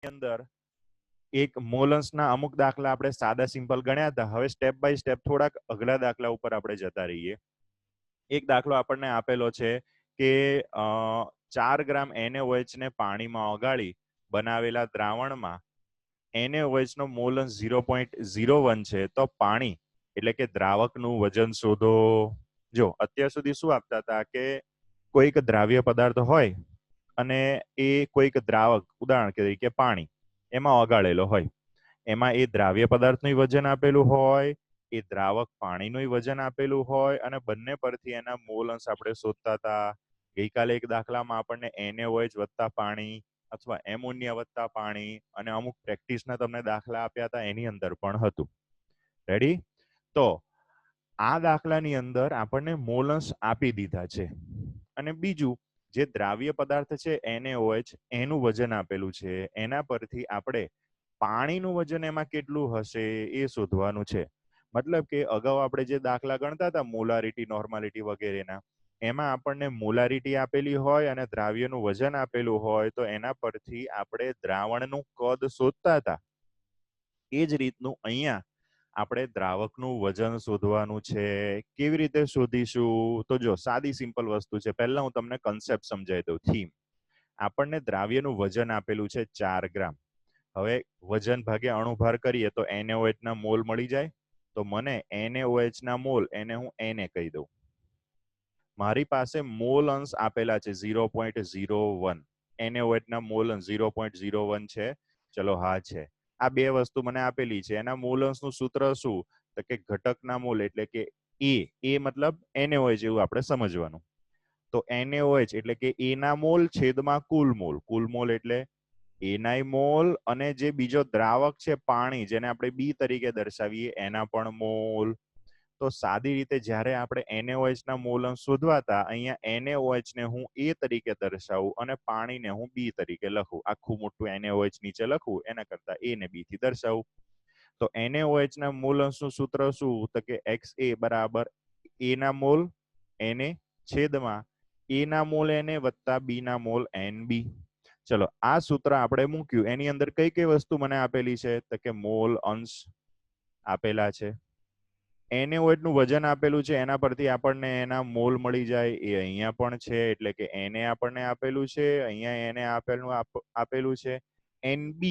અંદર એક મોલન્સના અમુક દાખલા આપણે સાદા સિમ્પલ ગણ્યા હતા. હવે સ્ટેપ બાય સ્ટેપ થોડાક અઘરા દાખલા ઉપર આપણે જતા રહીએ. એક દાખલો આપણને આપેલો છે કે 4 ગ્રામ NaOH ને પાણીમાં ઓગાળી બનાવેલા દ્રાવણમાં NaOH નો મોલન્સ 0.01 છે, તો પાણી એટલે કે દ્રાવકનું વજન શોધો. જો અત્યાર સુધી શું આપતા હતા કે કોઈક દ્રાવ્ય પદાર્થ હોય અને એ કોઈક દ્રાવક, ઉદાહરણ તરીકે પાણી, એમાં ઓગાળેલો હોય. એમાં એ દ્રાવ્ય પદાર્થનું વજન આપેલું હોય, એ દ્રાવક પાણીનું વજન આપેલું હોય અને બંને પરથી એના મોલ અંશ આપણે શોધતા હતા. ગઈકાલે એક દાખલામાં આપણને NaOH વત્તા પાણી અથવા એમોનિયા વત્તા પાણી અને અમુક પ્રેક્ટિસના તમને દાખલા આપ્યા હતા, એની અંદર પણ હતું. રેડી? તો આ દાખલાની અંદર આપણને મોલ અંશ આપી દીધા છે અને બીજું જે દ્રાવ્ય પદાર્થ છે NaOH, એનું વજન આપેલું છે. એના પરથી આપણે પાણીનું વજન એમાં કેટલું હશે એ શોધવાનું છે. મતલબ કે અગાઉ આપણે જે દાખલા ગણતા હતા મોલારિટી, નોર્માલિટી વગેરેના, એમાં આપણને મોલારિટી આપેલી હોય અને દ્રાવ્યનું વજન આપેલું હોય, તો એના પરથી આપણે દ્રાવણનું કદ શોધતા હતા. એ જ રીતનું અહીંયા આપણે દ્રાવકનું વજન શોધવાનું છે. કેવી રીતે શોધીશું? તો જો સાદી સિમ્પલ વસ્તુ છે. પહેલા હું તમને કન્સેપ્ટ સમજાવી દઉં, થીમ. આપણને દ્રાવ્યનું વજન આપેલું છે 4 ગ્રામ. હવે વજન ભાગે અણુભાર કરીએ તો NaOH ના મોલ મળી જાય. તો મને NaOH ના મોલ, એને હું Na કહી દઉં. મારી પાસે મોલ અંશ આપેલા છે 0.01. NaOH ના મોલ અંશ 0.01 છે. ચલો હા છે. આ બે વસ્તુ મને આપેલી છે. એના મોલ અંશનું સૂત્ર શું? તો કે ઘટકના મોલ એટલે કે એ મતલબ NaOH એવું આપણે સમજવાનું. તો NaOH એટલે કે A ના મોલ છેદમાં કુલ મોલ. કુલ મોલ એટલે એનાય મોલ અને જે બીજો દ્રાવક છે પાણી, જેને આપણે B તરીકે દર્શાવીએ, એના પણ મોલ. તો સાદી રીતે જ્યારે આપણે NaOH ના મોલ અંશ શોધવા હતા, અહીંયા NaOH ને હું A તરીકે દર્શાવું અને પાણીને હું B તરીકે લખું. આખું મોટું NaOH નીચે લખું, એના કરતા A ને B થી દર્શાવું. તો NaOH ના મોલ અંશનું સૂત્ર શું? તો કે XA બરાબર A ના મોલ Na છેદમાં A ના મોલ Na વત્તા B ના મોલ NB. ચલો આ સૂત્ર આપણે મૂક્યું. એની અંદર કઈ કઈ વસ્તુ મને આપેલી છે? તો કે મોલ અંશ આપેલા છે, NaOH નું વજન આપેલું છે, એના પરથી આપણને એના મોલ મળી જાય. એ અહીંયા પણ છે, એટલે કે Na આપણને આપેલું છે, અહીંયા Na આપેલું છે. NB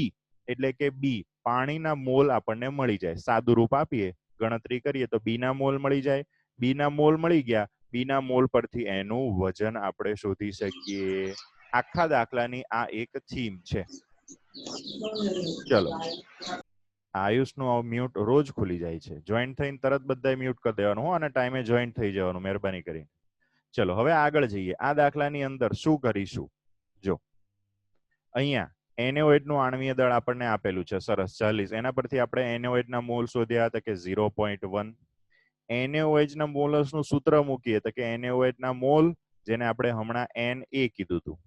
એટલે કે B, પાણીના મોલ આપણને મળી જાય. સાદું રૂપ આપીએ, ગણતરી કરીએ તો B ના મોલ મળી જાય. B ના મોલ મળી ગયા. B ના મોલ પરથી એનું વજન આપણે શોધી શકીએ. આખા દાખલાની આ એક થીમ છે. ચલો, આયુષનું મ્યુટ રોજ ખુલી જાય છે. જોઈન્ટ થઈને તરત બધાએ મ્યુટ કરી દેવાનું હો, અને ટાઈમે જોઈન્ટ થઈ જવાનું, મહેરબાની કરીને. ચલો હવે આગળ જઈએ. આ દાખલાની અંદર શું કરીશું? જો અહીંયા NaOH નું આણ્વીય દળ આપણને આપેલું છે, સરસ 40. એના પરથી આપણે NaOH ના મોલ શોધ્યા હતા કે 0.1. NaOH ના મોલસનું સૂત્ર મૂકીએ તો કે NaOH ના મોલ, જેને આપણે હમણાં Na કીધું હતું,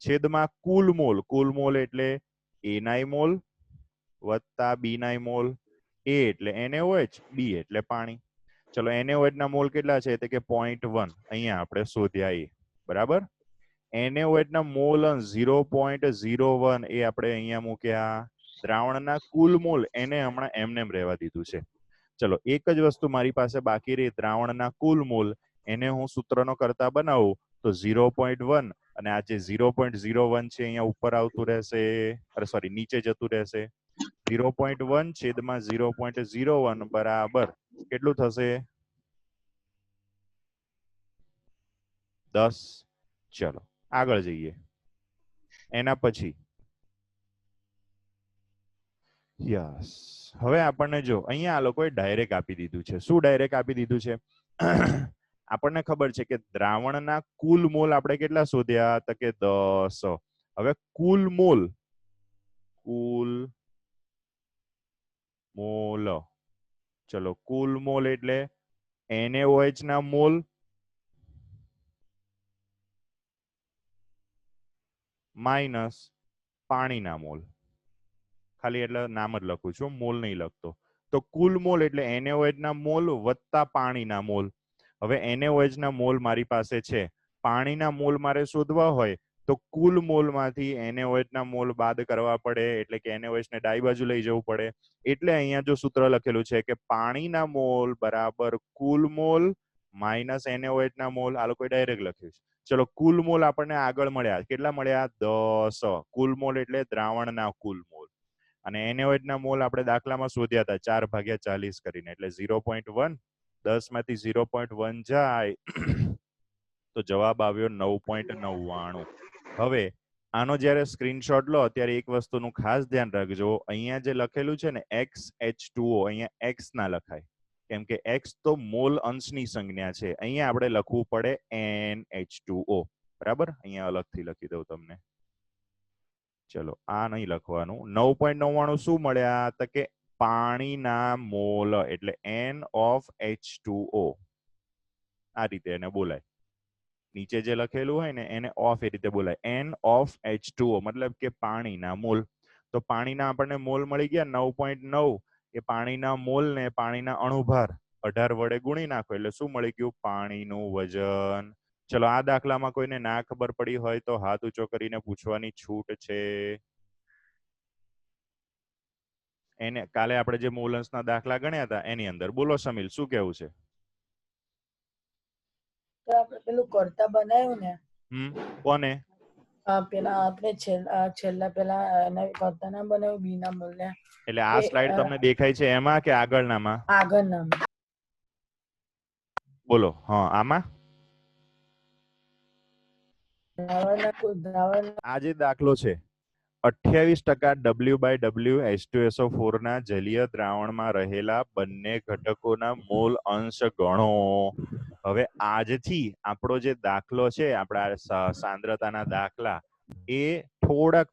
છેદમાં કુલ મોલ. કુલ મોલ એટલે A ના મોલ વત્તા B ના મોલ. A એટલે NaOH, B એટલે પાણી. ચલો NaOH ના મોલ કેટલા છે? તો કે 0.1. અહીંયા આપણે શોધ્યા એ. બરાબર? NaOH ના મોલ 0.01 એ આપણે અહીંયા મૂક્યા. દ્રાવણના કુલ મોલ એને હમણાં એમને રહેવા દીધું છે. ચલો એક જ વસ્તુ મારી પાસે બાકી રહી, દ્રાવણના કુલ મોલ. એને હું સૂત્રનો કરતા બનાવું તો 0.1 અને આ જે 0.01 છે અહીંયા ઉપર આવતું રહેશે, અરે સોરી નીચે જતું રહેશે. 0.1 છેદમાં 0.01 બરાબર કેટલું થશે? 10. ચલો આગળ જઈએ. એના પછી યસ, હવે આપણને જો અહીંયા આ લોકોએ ડાયરેક્ટ આપી દીધું છે. શું ડાયરેક્ટ આપી દીધું છે? આપણને ખબર છે કે દ્રાવણના કુલ મોલ આપણે કેટલા શોધ્યા? તો કે 10. હવે કુલ મોલ, કુલ મોલ, ચલો કુલ મોલ એટલે NaOH ના મોલ માઇનસ પાણીના મોલ. ખાલી એટલે નામ જ લખું છું, મોલ નહીં લખતો. તો કુલ મોલ એટલે NaOH ના મોલ વત્તા પાણીના મોલ. હવે NaOH ના મોલ મારી પાસે છે, પાણીના મોલ મારે શોધવા હોય તો કુલ મોલમાંથી NaOH ના મોલ બાદ કરવા પડે, એટલે કે NaOH ને ડાઈ બાજુ લઈ જવું પડે. એટલે અહીંયા જો સૂત્ર લખેલું છે કે પાણીના મોલ બરાબર કુલ મોલ માઇનસ NaOH ના મોલ. આ લોકોએ ડાયરેક્ટ લખ્યું છે. ચલો, કુલ મોલ આપણને આગળ મળ્યા, કેટલા મળ્યા? 10. કુલ મોલ એટલે દ્રાવણના કુલ મોલ. અને NaOH ના મોલ આપણે દાખલામાં શોધ્યા હતા 4/40 કરીને, એટલે 0.1. 10 માંથી 0.1 જાય તો જવાબ આવ્યો 9.99. હવે આનો જ્યારે સ્ક્રીનશોટ લો ત્યારે એક વસ્તુનું ખાસ ધ્યાન રાખજો, અહીંયા જે લખેલું છે ને XH2O, અહીંયા X ના લખાય, કેમ કે X તો મોલ અંશની સંજ્ઞા છે. અહીંયા આપણે લખવું પડે NH2O. બરાબર, અહીંયા અલગથી લખી દઉં તમને. ચલો, આ નહીં લખવાનું. 9.99 શું મળ્યા? તો કે પાણીના મોલ, એટલે NH2O. આ રીતે એને બોલાય. નીચે જે લખેલું હોય ને એને ઓફ એ રીતે બોલાય, NH2O, મતલબ કે પાણીના મોલ. તો પાણીના આપણને મોલ મળી ગયા 9.9. એ પાણીના મોલ ને પાણીના અણુભાર 18 વડે ગુણી નાખો એટલે શું મળી ગયું? પાણીનું વજન. ચલો, આ દાખલામાં કોઈને ના ખબર પડી હોય તો હાથ ઊંચો કરીને પૂછવાની છૂટ છે. એને કાલે આપણે જે મોલ અંશના દાખલા ગણ્યા હતા એની અંદર બોલો સમીલ, શું કેવું છે? આપણે પેલું કરતા બનાવ્યું ને, કોને? પેલા આપણે છેલ્લા પેલા એના કરતા ના બનાવ્યું બીના મૂલ્ય. એટલે આ સ્લાઇડ તમને દેખાય છે એમાં કે આગળનામાં? આગળનામાં. બોલો. હા, આમાં આ જે દાખલો છે 28% W/W ના જલીય દ્રાવણમાં રહેલા બંને ઘટકોના મોલ અંશ ગણો. હવે આજથી આપણો જે દાખલો છે, આપણા સાંદ્રતાના દાખલા, એ થોડાક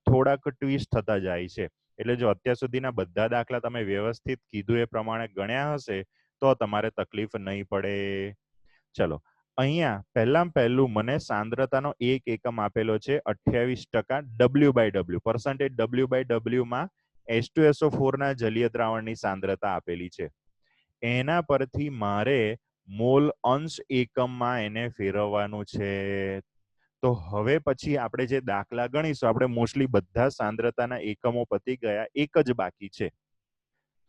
ટ્વિસ્ટ થતા જાય છે. એટલે જો અત્યાર સુધીના બધા દાખલા તમે વ્યવસ્થિત કીધું એ પ્રમાણે ગણ્યા હશે તો તમારે તકલીફ નહીં પડે. ચલો, અહીંયા પહેલું મને સાંદ્રતાનો એક એકમ આપેલો છે 28% W/W. પર્સન્ટેજ W/W માં H2SO4 ના જલીય દ્રાવણની સાંદ્રતા આપેલી છે. એના પરથી મારે મોલ અંશ એકમમાં એને ફેરવવાનું છે. તો હવે પછી આપણે જે દાખલા ગણીશું, આપણે મોસ્ટલી બધા સાંદ્રતાના એકમો પતી ગયા, એક જ બાકી છે.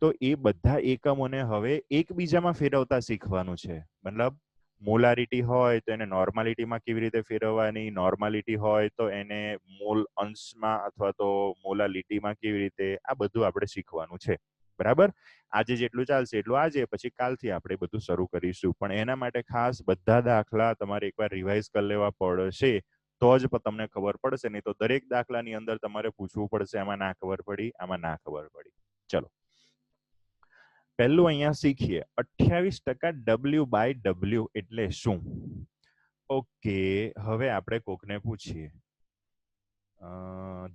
તો એ બધા એકમોને હવે એકબીજામાં ફેરવતા શીખવાનું છે. મતલબ મોલારિટી હોય તો એને નોર્માલિટીમાં કેવી રીતે ફેરવવાની, નોર્માલિટી હોય તો એને મોલ અંશમાં અથવા તો મોલાલિટીમાં કેવી રીતે, આ બધું આપણે શીખવાનું છે. બરાબર, આજે જેટલું ચાલશે એટલું આજે, પછી કાલથી આપણે બધું શરૂ કરીશું. પણ એના માટે ખાસ બધા દાખલા તમારે એકવાર રિવાઇઝ કરી લેવા પડશે, તો જ તમને ખબર પડશે. નહીં તો દરેક દાખલાની અંદર તમારે પૂછવું પડશે, આમાં ના ખબર પડી, આમાં ના ખબર પડી. ચલો, પહેલું અહીંયા શીખીએ 28% W/W એટલે શું. ઓકે, હવે આપણે કોકને પૂછીએ,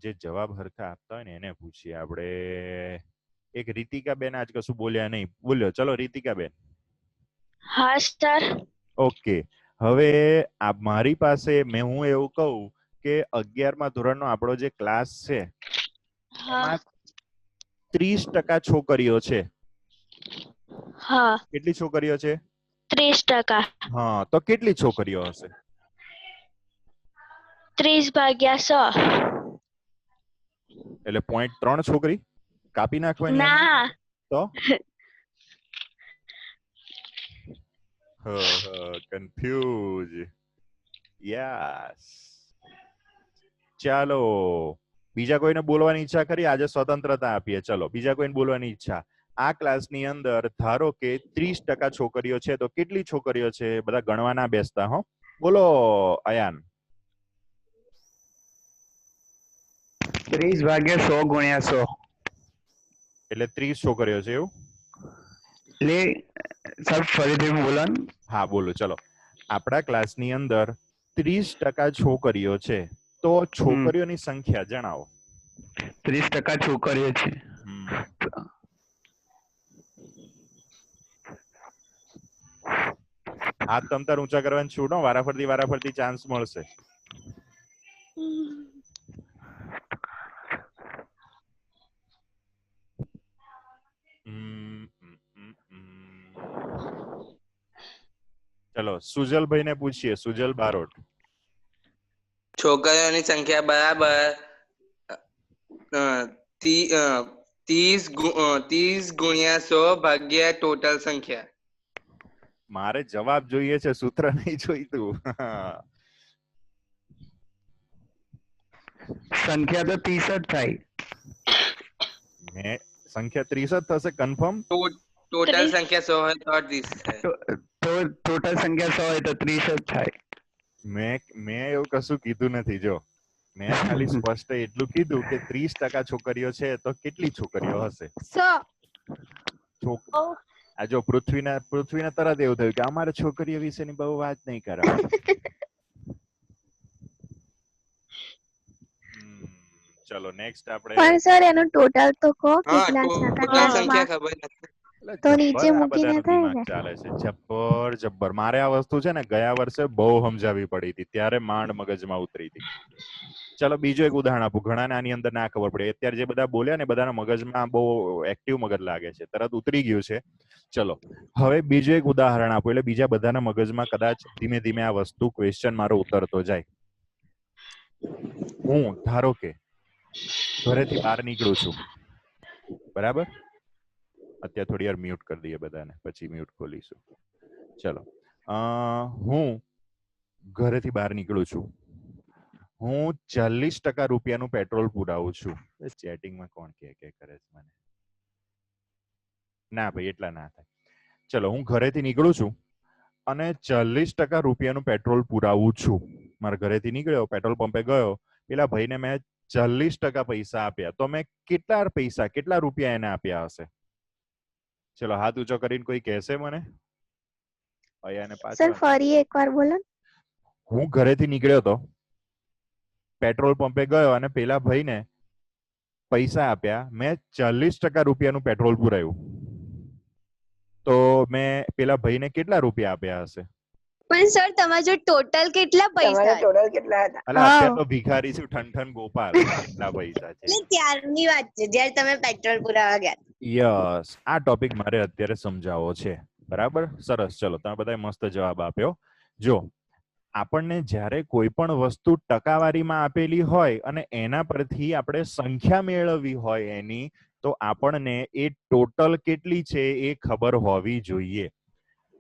જે જવાબ હરખા આપતા હોય ને એને પૂછીએ. આપણે એક રીતિકાબેન આજ કશું બોલ્યા નહીં. બોલ્યો, ચલો રીતિકાબેન. હા સર. ઓકે, હવે મારી પાસે હું એવું કહું કે 11મા ધોરણનો આપણો જે ક્લાસ છે એમાં 30% છોકરીઓ છે. હા. કેટલી છોકરીઓ છે? 30%. હા, તો કેટલી છોકરીઓ હશે? 30/100. એટલે 0.3 છોકરી કાપી નાખવાની. ના. તો કન્ફ્યુઝ. યસ. ચાલો, બીજા કોઈને બોલવાની ઈચ્છા કરી? આજે સ્વતંત્રતા આપીએ. ચલો, બીજા કોઈને બોલવાની ઈચ્છા? આ ક્લાસની અંદર ધારો કે 30% છોકરીઓ છે, તો કેટલી છોકરીઓ છે? બધા ગણવા ના બેસતા હો. બોલો અયાન. 30/100 ગુણ્યા 100. એટલે 30 છોકરીઓ છે એવું? એટલે સર ફરીથી બોલો. હા બોલો. ચલો, આપણા ક્લાસની અંદર 30% છોકરીઓ છે, તો છોકરીઓની સંખ્યા જણાવો. 30% છોકરીઓ છે. હાથ તમતાર ઊંચા કરવાની છૂટ હો, વારાફરતી ચાન્સ મળશે. ચલો, સુજલભાઈ ને પૂછીએ. સુજલ બારોટ. છોકરીઓની સંખ્યા બરાબર 30 ગુણ્યા 100 ભાગ્યા ટોટલ સંખ્યા. મારે જવાબ જોઈએ છે, સૂત્ર નહીં જોઈતું. સંખ્યા તો 30 જ થાય. સંખ્યા 30 જ થશે કન્ફર્મ? ટોટલ સંખ્યા 100 હોય તો 30 થાય. તો ટોટલ સંખ્યા 100 હોય તો 30 જ થાય. મેં એવું કશું કીધું નથી. જો મેં ખાલી સ્પષ્ટ એટલું કીધું કે 30% છોકરીઓ છે તો કેટલી છોકરીઓ હશે? 100. આ જો પૃથ્વીના તરત એવું થયું કે અમારે છોકરીઓ વિશેની બહુ વાત નહીં કરવાની. ચલો નેક્સ્ટ આપણે પણ સર એનું ટોટલ તો કહો કેટલા ટોટલ ટકા સંખ્યા ખબર નથી. તો નીચે મૂકીને થાય ને. ચાલે છે જબ્બર. મારે આ વસ્તુ છે ને ગયા વર્ષે બહુ સમજાવી પડી હતી, ત્યારે માંડ મગજમાં ઉતરી હતી. ચલો બીજું એક ઉદાહરણ આપું. ઘણાને આની અંદર ના ખબર પડે. અત્યારે જે બધા બોલ્યા ને બધાના મગજમાં બહુ એક્ટિવ મગજ લાગે છે, તરત ઉતરી ગયું છે. ચલો હવે બીજું એક ઉદાહરણ આપું એટલે બીજા બધાના મગજમાં કદાચ ધીમે ધીમે આ વસ્તુ ક્વેશ્ચન મારો ઉતરતો જાય. હું ધારો કે ઘરેથી બહાર નીકળું છું, બરાબર? અત્યારે થોડી વાર મ્યુટ કરી દઈએ બધાને, પછી મ્યુટ ખોલીશું. ચલો હું ઘરેથી બહાર નીકળું છું. હું 40% રૂપિયાનું પેટ્રોલ પુરાવું છું. ચેટિંગમાં કોણ કે કરે છે મને? ના ભાઈ એટલા ના થાય. ચલો હું ઘરેથી નીકળું છું અને 40% રૂપિયાનું પેટ્રોલ પુરાવું છું. મારા ઘરેથી નીકળ્યો, પેટ્રોલ પંપે ગયો, પેલા ભાઈને મેં 40% પૈસા આપ્યા. તો મેં કેટલા રૂપિયા એને આપ્યા હશે? ચલો હાથ ઊંચો કરીને કોઈ કહેશે મને? સર ફરી એકવાર બોલો. હું ઘરેથી નીકળ્યો તો, પેટ્રોલ પંપે ગયો અને પેલા ભાઈને પૈસા આપ્યા. મેં 40% રૂપિયાનું પેટ્રોલ પુરાયું. તો મેં પેલા ભાઈને કેટલા રૂપિયા આપ્યા હશે? પણ સર તમારા જો ટોટલ કેટલા પૈસા ટોટલ કેટલા હતા? અલા અત્યારે તો ભિખારી છું, ઠનઠન ગોપાલ. કેટલા પૈસા છે? એટલે ત્યારની વાત છે જ્યારે તમે પેટ્રોલ પુરાવા ગયા. યસ, આ ટોપિક મારે અત્યારે સમજાવવો છે. બરાબર, સરસ. ચલો તમે બધાએ મસ્ત જવાબ આપ્યો. જો આપણને જ્યારે કોઈ પણ વસ્તુ ટકાવારીમાં આપેલી હોય અને એના પરથી આપણે સંખ્યા મેળવવી હોય એની, તો આપણને એ ટોટલ કેટલી છે એ ખબર હોવી જોઈએ.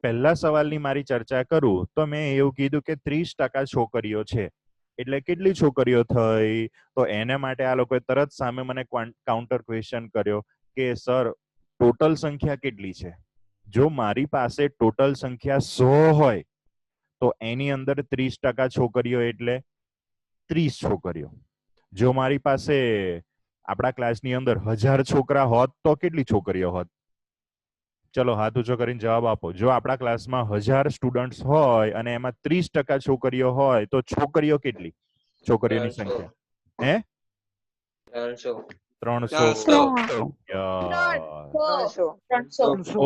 પહેલા સવાલની મારી ચર્ચા કરું તો મેં એવું કીધું કે 30% છોકરીઓ છે એટલે કેટલી છોકરીઓ થઈ? તો એને માટે આ લોકોએ તરત સામે મને કાઉન્ટર ક્વેશ્ચન કર્યો કે સર ટોટલ સંખ્યા કેટલી છે? જો મારી પાસે ટોટલ સંખ્યા 100 હોય તો એની અંદર 30% છોકરીઓ એટલે 30 છોકરીઓ. જો મારી પાસે આપણા ક્લાસની અંદર 1000 છોકરા હોત તો કેટલી છોકરીઓ હોત? ચલો હાથ ઊંચો કરીને જવાબ આપો. જો આપણા ક્લાસમાં 1000 સ્ટુડન્ટ્સ હોય અને એમાં 30% છોકરીઓ હોય તો છોકરીઓ કેટલી? છોકરીઓની સંખ્યા હે 300.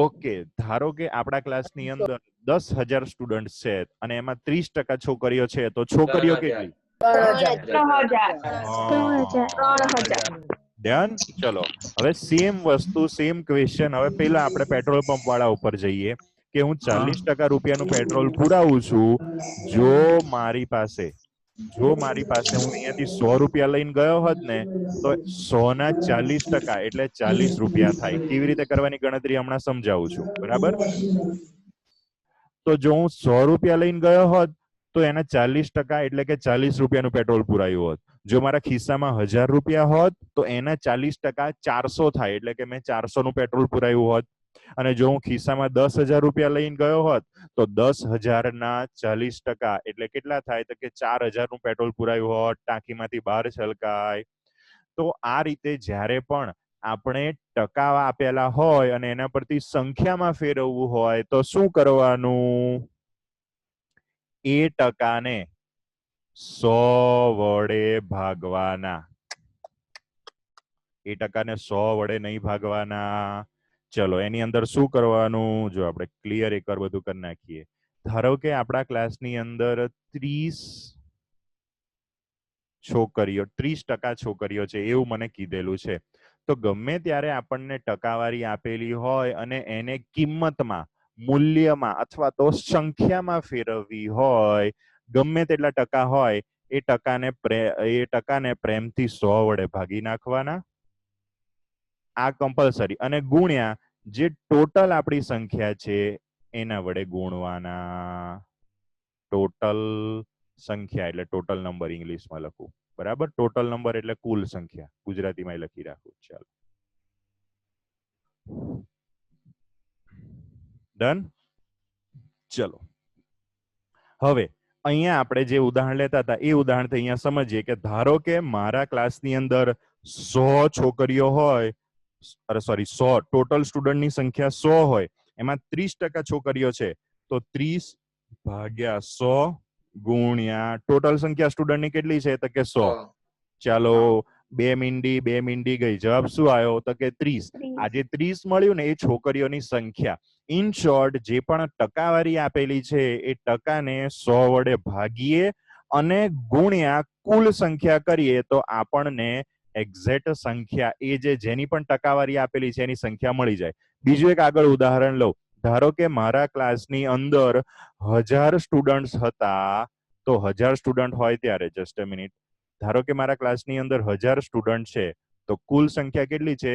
ઓકે, ધારો કે આપણા ક્લાસની અંદર 10,000 સ્ટુડન્ટ છે અને એમાં 30% છોકરીઓ છે તો છોકરીઓ કેટલી? 3000. ડન. ચલો હવે સેમ વસ્તુ, સેમ ક્વેશ્ચન. હવે પેલા આપણે પેટ્રોલ પંપ વાળા ઉપર જઈએ કે હું 40% રૂપિયાનું પેટ્રોલ પુરાવું છું. જો મારી પાસે હું અહીંયાથી 100 રૂપિયા લઈને ગયો હોત ને તો 100 ના 40% એટલે 40 રૂપિયા થાય. કેવી રીતે કરવાની ગણતરી હમણાં સમજાવું છું. બરાબર? તો જો હું 100 રૂપિયા લઈને ગયો હોત તો એના 40% એટલે કે 40 રૂપિયાનું પેટ્રોલ પુરાયું હોત. જો મારા ખિસ્સામાં 1000 રૂપિયા હોત તો એના 40% 400 થાય એટલે કે મેં 400 નું પેટ્રોલ પુરાયું હોત. અને જો હું ખિસ્સામાં 10,000 રૂપિયા લઈને ગયો હોત તો 10,000 ના 40% એટલે કેટલા થાય? તો કે 4,000 નું પેટ્રોલ પુરાયું હોત, ટાંકીમાંથી બહાર છલકાય. તો આ રીતે જ્યારે પણ આપણે ટકા આપેલા હોય અને એના પરથી સંખ્યામાં ફેરવવું હોય તો શું કરવાનું? એ ટકાને 100 વડે ભાગવાના. એ ટકાને 100 વડે નહીં ભાગવાના. ચલો એની અંદર શું કરવાનું? જો આપણે ક્લિયર એકવાર બધું કરી નાખીએ. ધારો કે આપણા ક્લાસની અંદર 30 30% છોકરીઓ છે એવું મને કીધેલું છે. તો ગમે ત્યારે આપણને ટકાવારી આપેલી હોય અને એને કિંમતમાં, મૂલ્યમાં અથવા તો સંખ્યામાં ફેરવવી હોય, ગમે તેટલા ટકા હોય એ ટકાને પ્રેમથી 100 વડે ભાગી નાખવાના, આ કમ્પલસરી, અને ગુણ્યા જે ટોટલ આપણી સંખ્યા છે એના વડે ગુણવાના. ટોટલ સંખ્યા એટલે ટોટલ નંબર ઇંગ્લિશમાં લખું, બરાબર. ટોટલ નંબર એટલે કુલ સંખ્યા, ગુજરાતીમાં લખી રાખું. ચાલો, ડન. ચલો, હવે અહીંયા આપણે જે ઉદાહરણ લેતા હતા એ ઉદાહરણથી અહીંયા સમજીએ કે ધારો કે મારા ક્લાસની અંદર 100 છોકરીઓ હોય, અરે સોરી 100 ટોટલ સ્ટુડન્ટની સંખ્યા 100 હોય, એમાં 30% છોકરીઓ છે, તો 30 ભાગ્યા 100 ગુણ્યા ટોટલ સંખ્યા સ્ટુડન્ટની કેટલી છે તો કે 100. ચાલો, 2 મીંડી ગઈ. જવાબ શું આવ્યો તો કે 30. આજે 30 મળ્યું ને એ છોકરીઓની સંખ્યા. ઇન શોર્ટ, જે પણ ટકાવારી આપેલી છે એ ટકાને 100 વડે ભાગીએ અને ગુણ્યા કુલ સંખ્યા કરીએ તો આપણને એક્ઝેક્ટ સંખ્યા એ જેની પણ ટકાવારી આપેલી છે એની સંખ્યા મળી જાય. બીજું એક આગળ ઉદાહરણ લઉં. ધારો કે મારા ક્લાસની અંદર 1000 સ્ટુડન્ટ્સ હતા, તો 1000 સ્ટુડન્ટ હોય ત્યારે, જસ્ટ અ મિનિટ, ધારો કે મારા ક્લાસની અંદર 1000 સ્ટુડન્ટ છે, તો કુલ સંખ્યા કેટલી છે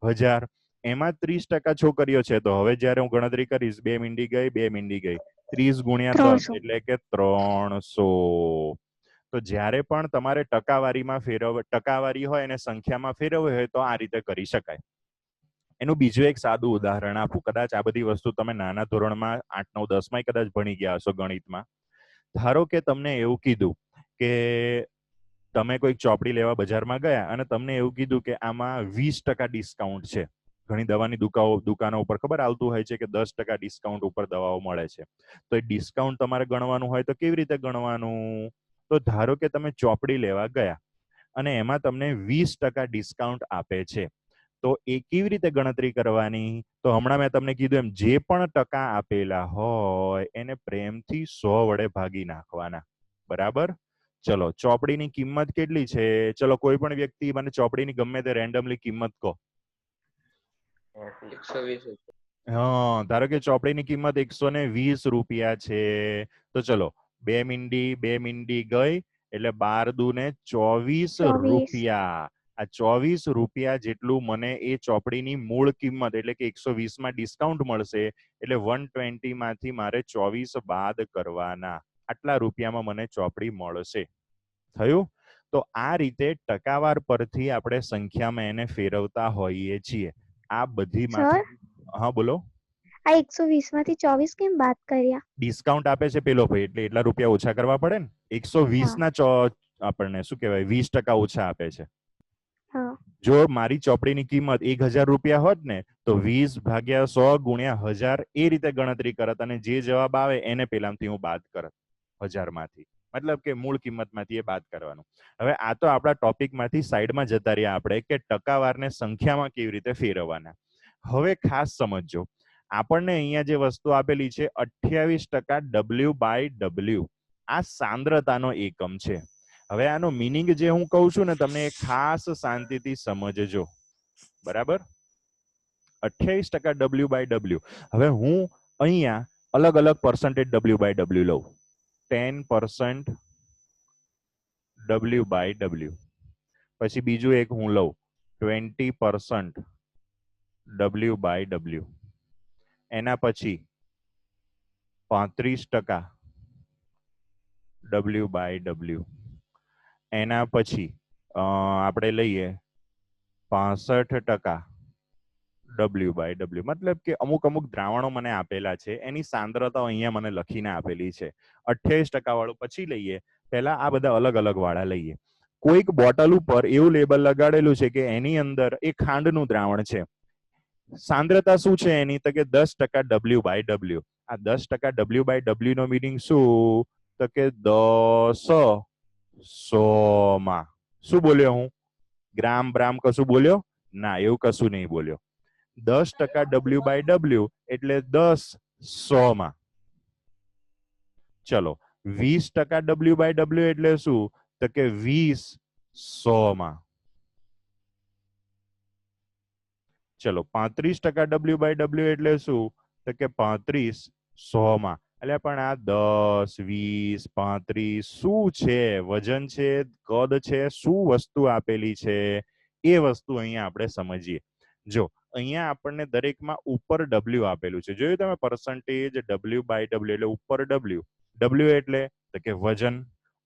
1000. એમાં 30% છોકરીઓ છે, તો હવે જ્યારે હું ગણતરી કરીશ 2 મીંડી ગઈ, 30 ગુણ્યા 10 એટલે કે 300. તો જ્યારે પણ તમારે ટકાવારી હોય અને સંખ્યામાં ફેરવવી હોય તો આ રીતે કરી શકાય. એનું બીજું એક સાદું ઉદાહરણ આપું. કદાચ આ બધી વસ્તુ તમે નાના ધોરણમાં 8, 9, 10 માં કદાચ ભણી ગયા હશો ગણિતમાં. ધારો કે તમને એવું કીધું કે તમે કોઈક ચોપડી લેવા બજારમાં ગયા અને તમને એવું કીધું કે આમાં 20% ડિસ્કાઉન્ટ છે. ઘણી દવાની દુકાનો ઉપર ખબર આવતું હોય છે કે 10% ડિસ્કાઉન્ટ ઉપર દવાઓ મળે છે. તો એ ડિસ્કાઉન્ટ તમારે ગણવાનું હોય તો કેવી રીતે ગણવાનું? તો ધારો કે તમે ચોપડી લેવા ગયા અને એમાં તમને 20% ડિસ્કાઉન્ટ આપે છે, તો એ કેવી રીતે ગણતરી કરવાની? તો હમણાં મેં તમને કીધું એમ, જે પણ ટકા આપેલા હોય એને પ્રેમથી 100 વડે ભાગી નાખવાના, બરાબર. ચલો, ચોપડીની કિંમત કેટલી છે? ચલો, કોઈ પણ વ્યક્તિ મને ચોપડીની ગમે તે રેન્ડમલી કિંમત કહો. 120. હા, ધારો કે ચોપડીની કિંમત 120 રૂપિયા છે. તો ચલો, 2 મીંડી ગઈ એટલે 12 દૂને 24 રૂપિયા. આ 24 રૂપિયા જેટલું મને એ ચોપડીની મૂળ કિંમત એટલે કે 120 માં ડિસ્કાઉન્ટ મળશે, એટલે 120 માંથી મારે 24 બાદ કરવાના. આટલા રૂપિયામાં મને ચોપડી મળશે. થયું? તો આ રીતે ટકાવાર પરથી આપણે સંખ્યામાં એને ફેરવતા હોઈએ છીએ. આ બધી હા બોલો. આ 120 માંથી 24 કેમ બાદ કર્યા? ડિસ્કાઉન્ટ આપે છે પેલો ભાઈ, એટલે એટલા રૂપિયા ઓછા કરવા પડે ને. 120 ના આપણને શું કહેવાય 20% ઓછા આપે છે. જો મારી ચોપડીની કિંમત 1000 રૂપિયા હોત ને તો 20 ભાગ્યા 100 ગુણ્યા 1000 એ રીતે ગણતરી કરત અને જે જવાબ આવે એને પેલાથી હું બાદ કરત 1000 માંથી. મતલબ કે મૂળ કિંમતમાંથી એ બાદ કરવાનું. હવે આ તો આપણા ટોપિકમાંથી સાઈડમાં જતા રહ્યા આપણે કે ટકાવારને સંખ્યામાં કેવી રીતે ફેરવવાના. હવે ખાસ સમજજો, આપણને અહીંયા જે વસ્તુ આપેલી છે 28% W/W, આ સાંદ્રતાનો એકમ છે. હવે આનો મીનિંગ જે હું કહું છું ને તમને ખાસ શાંતિથી સમજજો, બરાબર. 28% W/W. હવે હું અહીંયા અલગ અલગ પર્સન્ટેજ W/W લઉં. 10% W/W. પછી બીજું એક હું લઉં 20% W/W. એના પછી 35% W/W. એના પછી આપણે લઈએ 65% W/W. મતલબ કે અમુક દ્રાવણો મને આપેલા છે, એની સાંદ્રતા અહીંયા મને લખીને આપેલી છે. 28% વાળું પછી લઈએ. પહેલા આ બધા અલગ અલગ વાળા લઈએ. કોઈક બોટલ ઉપર એવું લેબલ લગાડેલું છે કે એની અંદર એ ખાંડનું દ્રાવણ છે. સાંદ્રતા શું છે એની? તો કે 10% W/W. આ 10% W/W નો મીનિંગ શું? તો કે 10 100 માં. શું બોલ્યો હું? ગ્રામ બ્રામ કશું બોલ્યો ના? એવું કશું નહીં બોલ્યો. 10% W/W એટલે 10 100 માં. ચલો, 20% W/W એટલે શું? તો કે 20 100 માં. ચલો, 35% W/W એટલે શું? તો કે 35 100 માં. એટલે પણ આ 10, 20, 35 શું છે? વજન છે, કદ છે, શું વસ્તુ આપેલી છે એ વસ્તુ અહીંયા આપણે સમજીએ. જો અહીંયા આપણને દરેકમાં ઉપર W આપેલું છે. જોયું તમે પર્સન્ટેજ W/W એટલે ઉપર W. W એટલે તો કે વજન.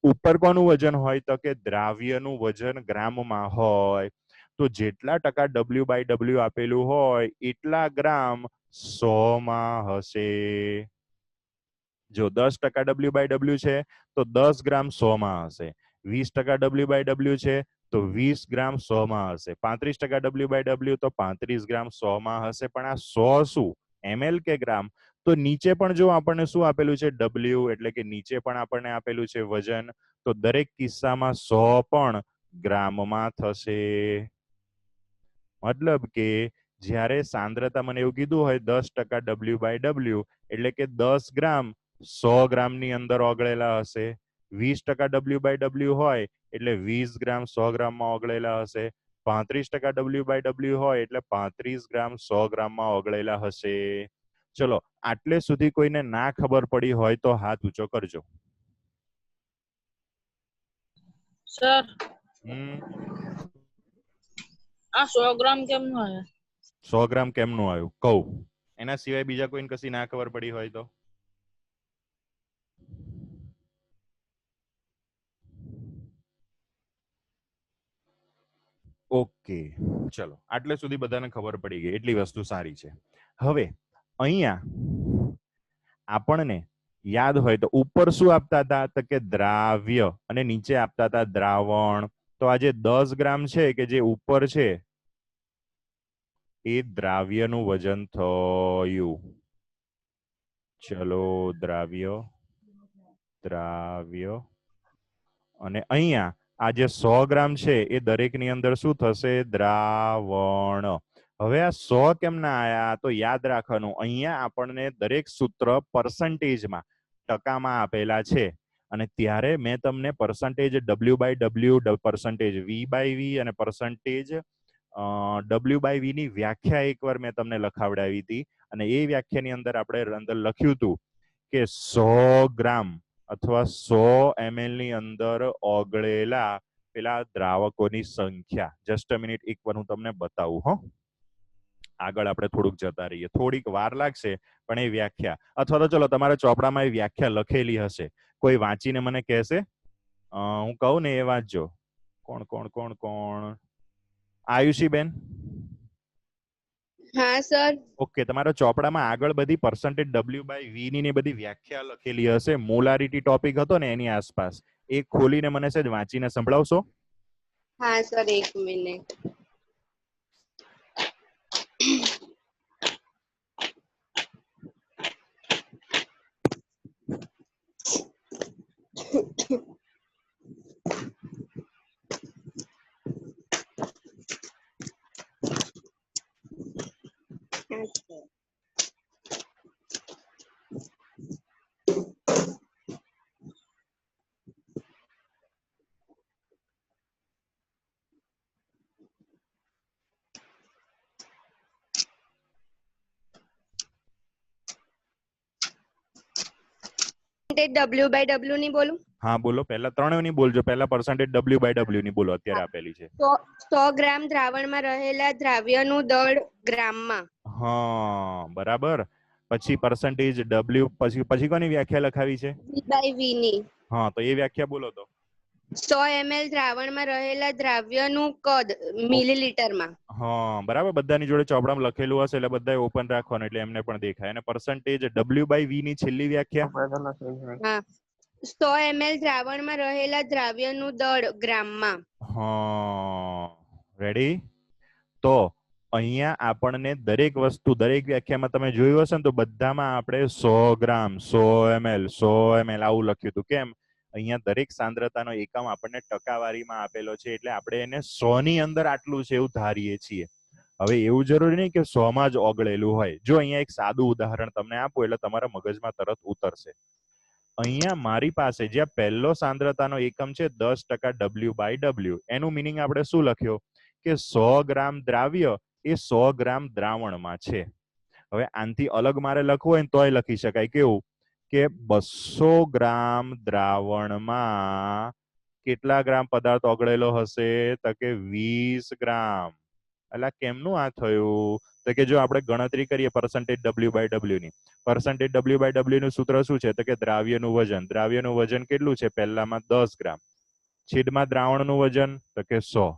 ઉપર કોનું વજન હોય તો કે દ્રાવ્યનું વજન ગ્રામમાં હોય. તો જેટલા ટકા W/W આપેલું હોય એટલા ગ્રામ 100 માં હશે. જો 10% W/W છે તો 10 ગ્રામ 100 માં હશે. 20% W/W છે તો 20 ગ્રામ 100 માં હશે. 35% W/W તો 35 ગ્રામ 100 માં હશે. પણ આ 100 શું ml કે ગ્રામ? તો નીચે પણ જો આપણને શું આપેલું છે W એટલે કે નીચે પણ આપણને આપેલું છે વજન. તો દરેક કિસ્સામાં 100 પણ ગ્રામમાં થશે. મતલબ કે જ્યારે સાંદ્રતા મને એવું કીધું હોય 10% W/W એટલે કે 10 ગ્રામ 100 ગ્રામની અંદર ઓગળેલા હશે. 20% W/W હોય એટલે 20 ગ્રામ 100 ગ્રામમાં ઓગળેલા હશે. 35% W/W હોય એટલે 35 ગ્રામ 100 ગ્રામમાં ઓગળેલા હશે. ચલો આટલે સુધી કોઈને ના ખબર પડી હોય તો હાથ ઊંચો કરજો. સર આ 100 ગ્રામ કેમનું આવ્યું? 100 ગ્રામ કેમનું આવ્યું કહું. એના સિવાય બીજા કોઈને કશી ના ખબર પડી હોય તો ઓકે ચલો આટલે સુધી બધાને ખબર પડી ગઈ એટલી વસ્તુ સારી છે. હવે અહીંયા આપણને યાદ હોય તો ઉપર શું આપતા હતા તો કે દ્રાવ્ય અને નીચે આપતા હતા દ્રાવણ. તો આજે 10 ગ્રામ છે કે જે ઉપર છે એ દ્રાવ્યનું વજન થયું. ચલો દ્રાવ્ય અને અહીંયા આ જે 100 ગ્રામ છે એ દરેકની અંદર શું થશે દ્રાવણ. હવે આ 100 કેમ ના આયા તો યાદ રાખવાનું અહીંયા આપણને દરેક સૂત્ર પર્સન્ટેજમાં ટકામાં આપેલા છે. અને ત્યારે મેં તમને પર્સન્ટેજ W/W, પર્સન્ટેજ V/V અને પર્સન્ટેજ W/V ની વ્યાખ્યા એકવાર મેં તમને લખાવડાવી હતી. અને એ વ્યાખ્યાની અંદર આપણે અંદર લખ્યું હતું કે 100 ગ્રામ અથવા 100 ml ની અંદર ઓગળેલા પેલા દ્રાવકોની સંખ્યા. જસ્ટ અ મિનિટ એકવાર હું તમને બતાવું હો. આગળ આપણે થોડુંક જતા રહીએ. થોડીક વાર લાગશે પણ એ વ્યાખ્યા અથવા તો ચલો તમારા ચોપડામાં એ વ્યાખ્યા લખેલી હશે. કોઈ વાંચીને મને કહેશે? હું કહું ને એ વાંચજો. કોણ આયુષી બેન? હા સર. ઓકે તમારા ચોપડામાં આગળ બધી પર્સન્ટેજ W/V ની બધી વ્યાખ્યા લખેલી હશે. મોલારિટી ટોપિક હતો ને એની આસપાસ એ ખોલીને મને સહેજ વાંચીને સંભળાવશો? હા સર, એક મિનિટ. W/W ની બોલું? હા બોલો. પહેલા ત્રણેયની બોલજો. પહેલા પર્સન્ટેજ W/W ની બોલો. અત્યારે આપેલી છે 100 ગ્રામ દ્રાવણમાં રહેલા દ્રાવ્યનું દળ ગ્રામમાં. હા બરાબર. પછી પર્સન્ટેજ W પછી કોની વ્યાખ્યા લખાવી છે? V/V ની. હા તો એ વ્યાખ્યા બોલો તો. 100 ml દ્રાવણમાં રહેલા દ્રાવ્યનું કદ મિલીલીટરમાં. હા બરાબર. બધાની જોડે ચોપડામાં લખેલું હશે એટલે બધા ઓપન રાખવાનું એટલે એમને પણ દેખાય. અને પર્સન્ટેજ W/V ની છેલ્લી વ્યાખ્યા? હા, 100 ml દ્રાવણમાં રહેલા દ્રાવ્યનું દળ ગ્રામમાં. હા રેડી. તો અહીંયા આપણને દરેક વસ્તુ દરેક વ્યાખ્યામાં તમે જોયું હશે ને તો બધામાં આપણે 100 ગ્રામ 100 ml 100 ml આવું લખ્યું હતું. કેમ? અહીંયા દરેક સાંદ્રતાનો એકમ આપણને ટકાવારીમાં આપેલો છે એટલે આપણે એને 100 ની અંદર આટલું છે એવું ધારીએ છીએ. હવે એવું જરૂરી નહીં કે 100 માં જ ઓગળેલું હોય. જો અહીંયા એક સાદું ઉદાહરણ તમને આપું એટલે તમારા મગજમાં તરત ઉતરશે. અહીંયા મારી પાસે જ્યાં પહેલો સાંદ્રતાનો એકમ છે 10% W/W એનું મિનિંગ આપણે શું લખ્યો કે 100 ગ્રામ દ્રાવ્ય એ 100 ગ્રામ દ્રાવણમાં છે. હવે આનથી અલગ મારે લખવું હોય ને તોય લખી શકાય. કેવું કે 200 ગ્રામ દ્રાવણમાં કેટલા ગ્રામ પદાર્થ ઓગળેલો હશે? તો કે 20 ગ્રામ. એટલે કેમનું આ થયું? તો કે જો આપણે ગણતરી કરીએ પરસેન્ટેજ W/W ની, પરસેન્ટેજ W/W નું સૂત્ર શું છે? તો કે દ્રાવ્યનું વજન. દ્રાવ્યનું વજન કેટલું છે? પહેલામાં 10 ગ્રામ છેદમાં દ્રાવણનું વજન તો કે 100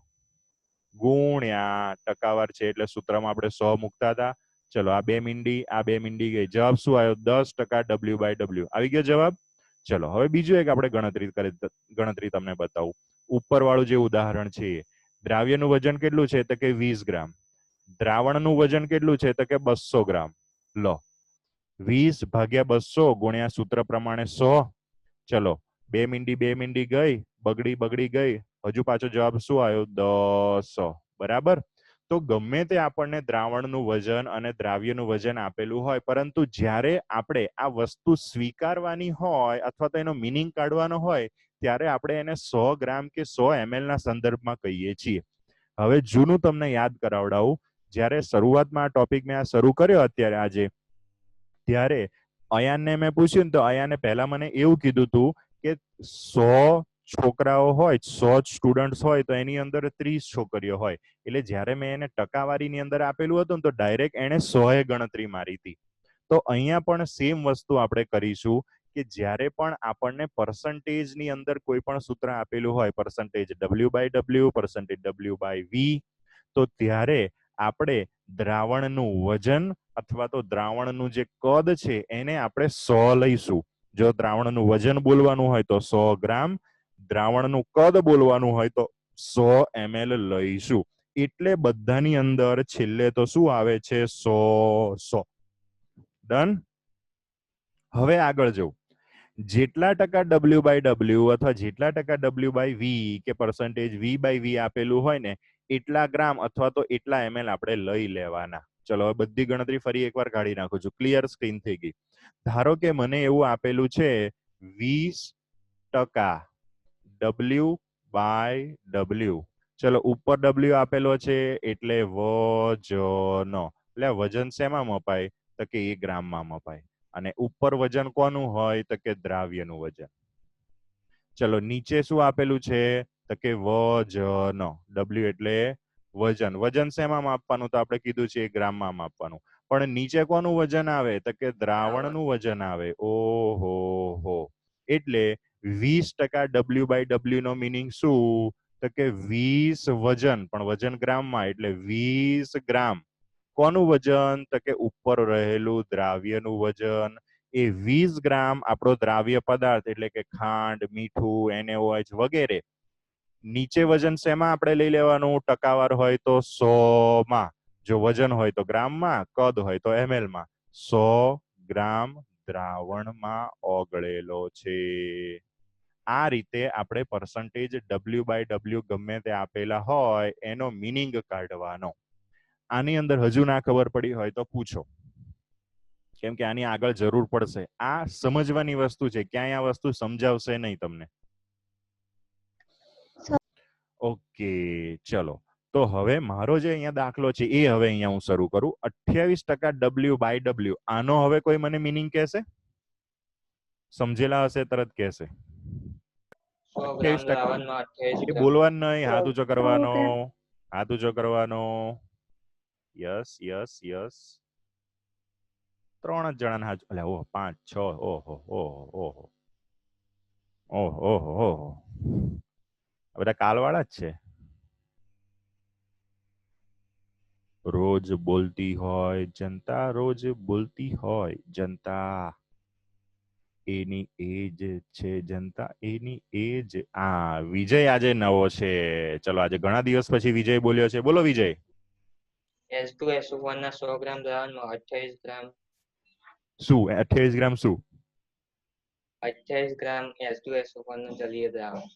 ગુણ્યા ટકાવાર છે એટલે સૂત્રમાં આપણે 100 મૂકતા હતા. ચલો આ 2 મીંડી આ 2 મીંડી ગઈ. જવાબ શું આવ્યો? 10% W/W આવી ગયો જવાબ. ચલો હવે બીજું એક આપણે ગણતરી તમને બતાવું. ઉપર વાળું જે ઉદાહરણ છે દ્રાવ્યનું વજન કેટલું છે? તો કે 20 ગ્રામ. દ્રાવણનું વજન કેટલું છે? તો કે 200 ગ્રામ. લો 20 ભાગ્યા 200 ગુણ્યા સૂત્ર પ્રમાણે 100. ચલો 2 મીંડી ગઈ, બગડી ગઈ. હજુ પાછો જવાબ શું આવ્યો? 100. બરાબર. તો ગમે તે આપણને દ્રાવણનું વજન અને દ્રાવ્યનું વજન આપેલું હોય, પરંતુ જ્યારે આપણે આ વસ્તુ સ્વીકારવાની હોય અથવા તો એનો મિનિંગ કાઢવાનો હોય ત્યારે આપણે એને 100 ગ્રામ કે 100 ml ના સંદર્ભમાં કહીએ છીએ. હવે જૂનું તમને યાદ કરાવડાવું. જ્યારે શરૂઆતમાં આ ટોપિક મેં આ શરૂ કર્યો અત્યારે આજે, ત્યારે અયાનને મેં પૂછ્યું તો અયાને પહેલા મને એવું કીધું હતું કે 100 છોકરાઓ હોય, 100 સ્ટુડન્ટ્સ હોય તો એની અંદર 30 છોકરીઓ હોય. એટલે જ્યારે મેં એને ટકાવારીની અંદર આપેલું હતું તો ડાયરેક્ટ એને 100 ગણતરી મારી હતી. તો અહીંયા પણ સેમ વસ્તુ આપણે કરીશું કે જ્યારે પણ આપણને પર્સન્ટેજની અંદર કોઈ પણ સૂત્ર આપેલું હોય, પરસેન્ટેજ W/W, પરસેન્ટેજ W/V, તો ત્યારે આપણે દ્રાવણનું વજન અથવા તો દ્રાવણનું જે કદ છે એને આપણે 100 લઈશું. જો દ્રાવણનું વજન બોલવાનું હોય તો 100 ગ્રામ, દ્રાવણનું કદ બોલવાનું હોય તો 100 ml લઈશું. એટલે બધાની અંદર છેલ્લે તો શું આવે છે? 100. ડન. હવે આગળ જવું. જેટલા ટકા W/W અથવા જેટલા ટકા W/V કે પરસેન્ટેજ V/V આપેલું હોય ને એટલા ગ્રામ અથવા તો એટલા ml આપણે લઈ લેવાના. ચલો હવે બધી ગણતરી ફરી એકવાર કાઢી નાખું છું. ક્લિયર સ્ક્રીન થઈ ગઈ. ધારો કે મને એવું આપેલું છે 20% W/W. ચલો ઉપર W આપેલો છે એટલે વજન. એટલે વજન શેમાં મપાય? તો કે એ ગ્રામમાં મપાય. અને ઉપર વજન કોનું હોય? તો કે દ્રાવ્યનું વજન. ચલો નીચે શું આપેલું છે? તો કે વજન. W એટલે વજન. વજન શેમાં માપવાનું? તો આપણે કીધું છે ગ્રામમાં માપવાનું. પણ નીચે કોનું વજન આવે? તો કે દ્રાવણનું વજન આવે. ઓહો હો. એટલે 20% W/W નો મીનિંગ શું? તો કે 20 વજન, પણ વજન ગ્રામમાં એટલે 20 ગ્રામ. કોનું વજન? તો કે ઉપર રહેલું દ્રાવ્યનું વજન. એ 20 ગ્રામ આપણો દ્રાવ્ય પદાર્થ એટલે કે ખાંડ, મીઠું, NaOH વગેરે. નીચે વજન શેમાં આપણે લઈ લેવાનું? ટકાવાર હોય તો 100 માં, જો વજન હોય તો ગ્રામમાં, કદ હોય તો ml માં. 100 ગ્રામ દ્રાવણમાં ઓગળેલો છે. આ રીતે આપણે પરસેન્ટેજ W/W ગમે તે આપેલા હોય એનો મિનિંગ કાઢવાનો. આની અંદર હજુ ના ખબર પડી હોય તો પૂછો, કેમ કે આની આગળ જરૂર પડશે. આ સમજવાની વસ્તુ છે, ક્યાંય આ વસ્તુ સમજાવશે નહીં તમને. ઓકે ચલો. તો હવે મારો જે અહીંયા દાખલો છે એ હવે અહીંયા હું શરૂ કરું. 28% W/W. આનો હવે કોઈ મને મિનિંગ કહેશે? સમજેલા હશે તરત કહેશે. 100 ગ્રામ 28%. દ્રાવણમાં 28 એ ગ્રામ. બોલવાનું નહીં, હાથ ઊંચો કરવાનો. 100 ગ્રામ. હાથ ઊંચો કરવાનો. Yes yes yes. 3 જ જણાના હાથ. એટલે ઓહ 5 6. ઓહો ઓહો ઓહો ઓહો ઓહો ઓહો. બધા કાલવાળા જ છે. રોજ બોલતી હોય જનતા, રોજ બોલતી હોય જનતા. એની એજ છે જનતા, એની એજ. આ વિજય આજે નવો છે. ચલો આજે ઘણા દિવસ પછી વિજય બોલ્યો છે. બોલો વિજય. H2SO4 ના 100 ગ્રામ દ્રાવણમાં 28 ગ્રામ શું 28 ગ્રામ શું? 28 ગ્રામ H2SO4 નું જલીય દ્રાવણ.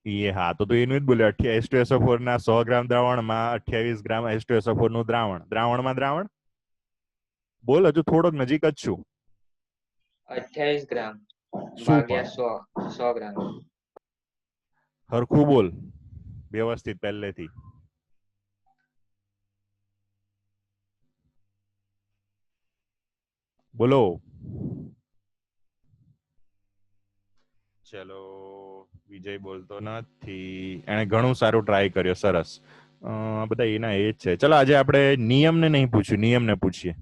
એ હા, તો એનું જ બોલ્યો. H2SO4 ના 100 ગ્રામ દ્રાવણમાં 28 ગ્રામ H2SO4 નું દ્રાવણ. દ્રાવણમાં દ્રાવણ બોલ, હજુ થોડોક નજીક જ છું. 28 ગ્રામ શું ભાગ્યા 100 ગ્રામ. હરખું બોલ વ્યવસ્થિત પહેલેથી. બોલો. ચલો વિજય બોલતો નથી, એને ઘણું સારું ટ્રાય કર્યો, સરસ. બધા એના એ જ છે. ચલો આજે આપણે નિયમને નહીં પૂછ્યું, નિયમને પૂછીએ.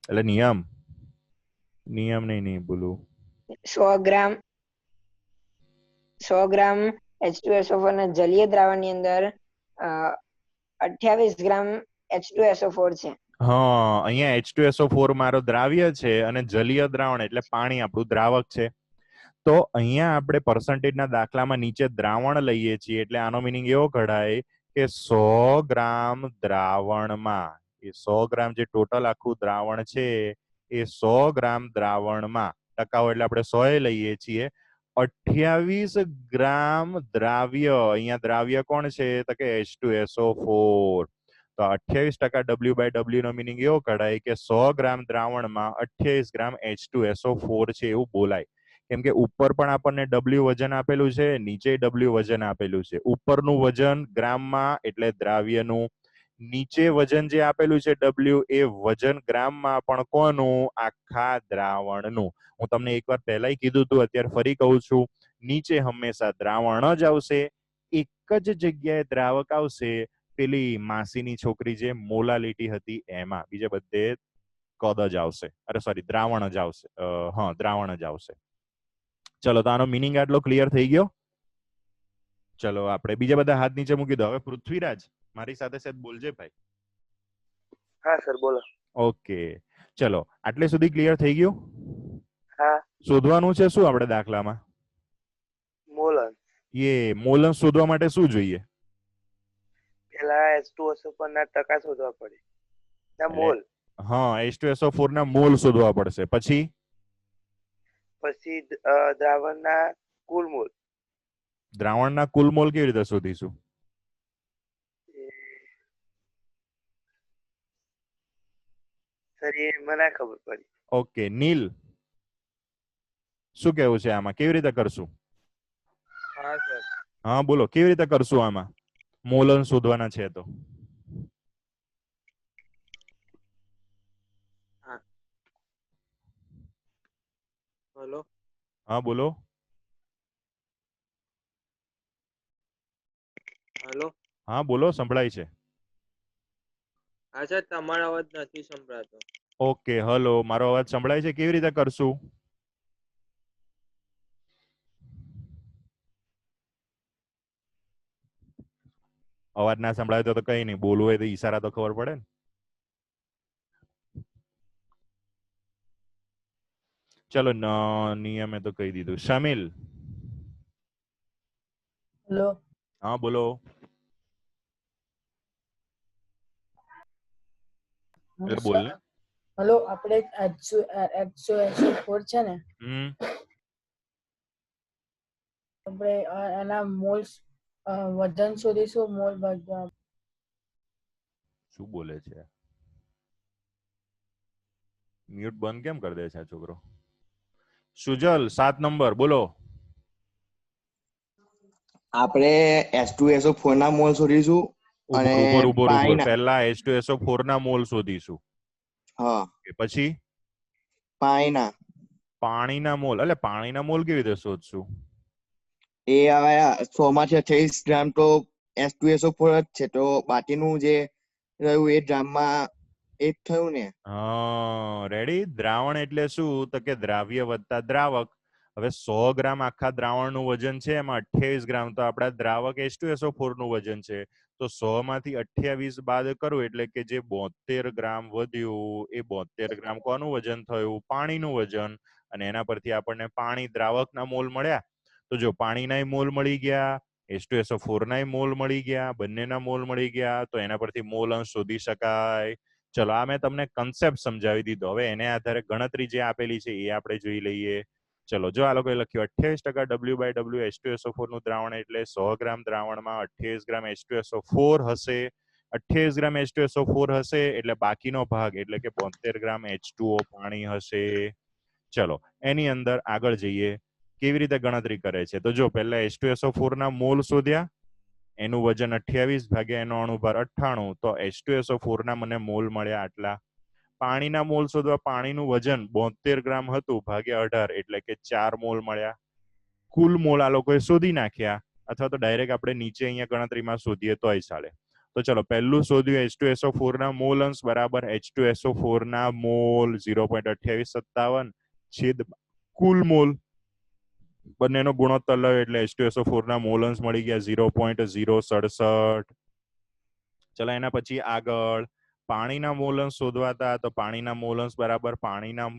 એટલે નિયમ નહીં બોલું. 100 ગ્રામ H2SO4 ના જલીય દ્રાવણની અંદર 28 ગ્રામ H2SO4 છે. હા, અહીંયા H2SO4 મારો દ્રાવ્ય છે અને જલીય દ્રાવણ એટલે પાણી આપણું દ્રાવક છે. તો અહીંયા આપણે પર્સન્ટેજના દાખલામાં નીચે દ્રાવણ લઈએ છીએ એટલે આનો મિનિંગ એવો કઢાય કે 100 ગ્રામ દ્રાવણમાં, એ 100 ગ્રામ જે ટોટલ આખું દ્રાવણ છે એ 100 ગ્રામ દ્રાવણમાં, ટકાઓ એટલે આપણે 100 લઈએ છીએ, 28 ગ્રામ દ્રાવ્ય, અહીંયા દ્રાવ્ય કોણ છે તો કે H2SO4. તો 28% W/W નો મિનિંગ એવો કઢાય કે 100 ગ્રામ દ્રાવણમાં 28 ગ્રામ H2SO4 છે એવું બોલાય. કેમ કે ઉપર પણ આપણને W વજન આપેલું છે, નીચે W વજન આપેલું છે. ઉપરનું વજન ગ્રામમાં એટલે દ્રાવ્યનું, નીચે વજન જે આપેલું છે W એ વજન ગ્રામમાં પણ કોનું, આખા દ્રાવણનું. હું તમને એકવાર પહેલા કીધું હતું, અત્યારે ફરી કહું છું, નીચે હંમેશા દ્રાવણ જ આવશે, એક જ જગ્યાએ દ્રાવક આવશે, પેલી માસીની છોકરી જે મોલાલિટી હતી એમાં, બીજે બધે કદ જ આવશે, અરે સોરી દ્રાવણ જ આવશે. હા, દ્રાવણ જ આવશે. ચલો, તો આનો મિનિંગ આટલો ક્લિયર થઈ ગયો. ચલો આપણે બીજા બધા હાથ નીચે મૂકી દો. હવે પૃથ્વીરાજ મારી સાથે સાથે બોલજે ભાઈ. હા સર બોલો. ઓકે, ચલો આટલે સુધી ક્લિયર થઈ ગયું. હા. શોધવાનું છે શું આપણે દાખલામાં? મોલન. મોલન શોધવા માટે શું જોઈએ? પેલા H2SO4 ના ટકા શોધવા પડે, ના મોલ. હા, H2SO4 ના મોલ શોધવા પડશે. પછી દ્રાવણના કુલ મોલ. દ્રાવણના કુલ મોલ કેવી રીતે શોધીશું? સર એ મને ખબર પડી. ઓકે, નીલ શું કેવું છે આમાં, કેવી રીતે કરશું? હા સર. હા બોલો, કેવી રીતે કરશું આમાં? મોલન શોધવાના છે તો. હેલો. હા બોલો. હેલો. હા બોલો, સંભળાય છે. હા સર, તમારો અવાજ નથી સંભળાતો. ઓકે, હલો, મારો અવાજ સંભળાય છે? કેવી રીતે કરશું? અવાજ ના સંભળાય તો કઈ નહીં, બોલવું હોય તો ઈશારા તો ખબર પડે ને. ચલો, નિયમે તો કહી દીધું. શામિલ. હેલો. હા બોલો. એટલે બોલ ને. હેલો, આપણે H2SO4 છે ને, આપણે એના મોલ વજન શોધીશું. મોલ વજન શું બોલે છે? મ્યુટ બંધ કેમ કરી દે છે આ છોકરો? સુજલ 7 નંબર બોલો. આપણે H2SO4 ના મોલ શોધીશું અને પહેલા H2SO4 ના મોલ શોધીશું. હા, પછી પાણીના મોલ. એટલે પાણીના મોલ કેવી રીતે શોધશું? એ 100 માંથી 28 ગ્રામ તો H2SO4 જ છે, તો બાકીનું જે રહ્યું એ ગ્રામમાં એક થયું ને. હા, રેડી. દ્રાવણ એટલે શું તો કે દ્રાવ્ય વત્તા દ્રાવક. હવે 100 ગ્રામ આખા દ્રાવણનું વજન છે, એમાં 28 ગ્રામ તો આપણા દ્રાવક H2SO4 નું વજન છે. તો 100 માંથી 28 બાદ કરું એટલે કે જે 72 ગ્રામ વધ્યું એ 72 ગ્રામ કોનું વજન થયું? પાણીનું વજન. અને એના પરથી આપણને પાણી દ્રાવકના મોલ મળ્યા. તો જો પાણીના મોલ મળી ગયા, H2SO4 ના મોલ મળી ગયા, બંનેના મોલ મળી ગયા, તો એના પરથી મોલ અંશ શોધી શકાય. ચલો, આ મેં તમને કન્સેપ્ટ સમજાવી દીધો. હવે એને આધારે ગણતરી જે આપેલી છે એ આપણે જોઈ લઈએ. ચલો, જો આ લોકોએ લખ્યું 28% W/W H2SO4 નું દ્રાવણ એટલે 100 ગ્રામ દ્રાવણમાં 28 ગ્રામ H2SO4 હશે. 28 ગ્રામ H2SO4 હશે એટલે બાકીનો ભાગ એટલે કે 72 ગ્રામ H2O પાણી હશે. ચલો, એની અંદર આગળ જઈએ. કેવી રીતે ગણતરી કરે છે? તો જો પહેલા H2SO4 ના મોલ શોધ્યા, એનું વજન 28 ભાગ્યા એનો અણુભાર 98, તો H2SO4 ના મને મોલ મળ્યા આટલા. પાણીના મોલ શોધવા. પાણીનું વજન 72 ગ્રામ હતું ભાગ્યા 18 એટલે કે 4 મોલ મળ્યા. કુલ મોલ આ લોકોએ શોધી નાખ્યા, અથવા તો ડાયરેક્ટ આપણે નીચે અહીંયા ગણતરીમાં શોધીએ તોય ચાલે. તો ચલો પહેલું શોધ્યું H2SO4 ના મોલ અંશ બરાબર H2SO4 ના મોલ 0.2857 છેદ કુલ મોલ, બંનેનો ગુણોત્તર લો એટલે H2SO4 ના મોલ અંશ મળી ગયા 0.067. ચલો એના પછી આગળ પાણીના મોલ અંશ શોધવા હતા, તો પાણીના મોલ અંશ બરાબર પાણીના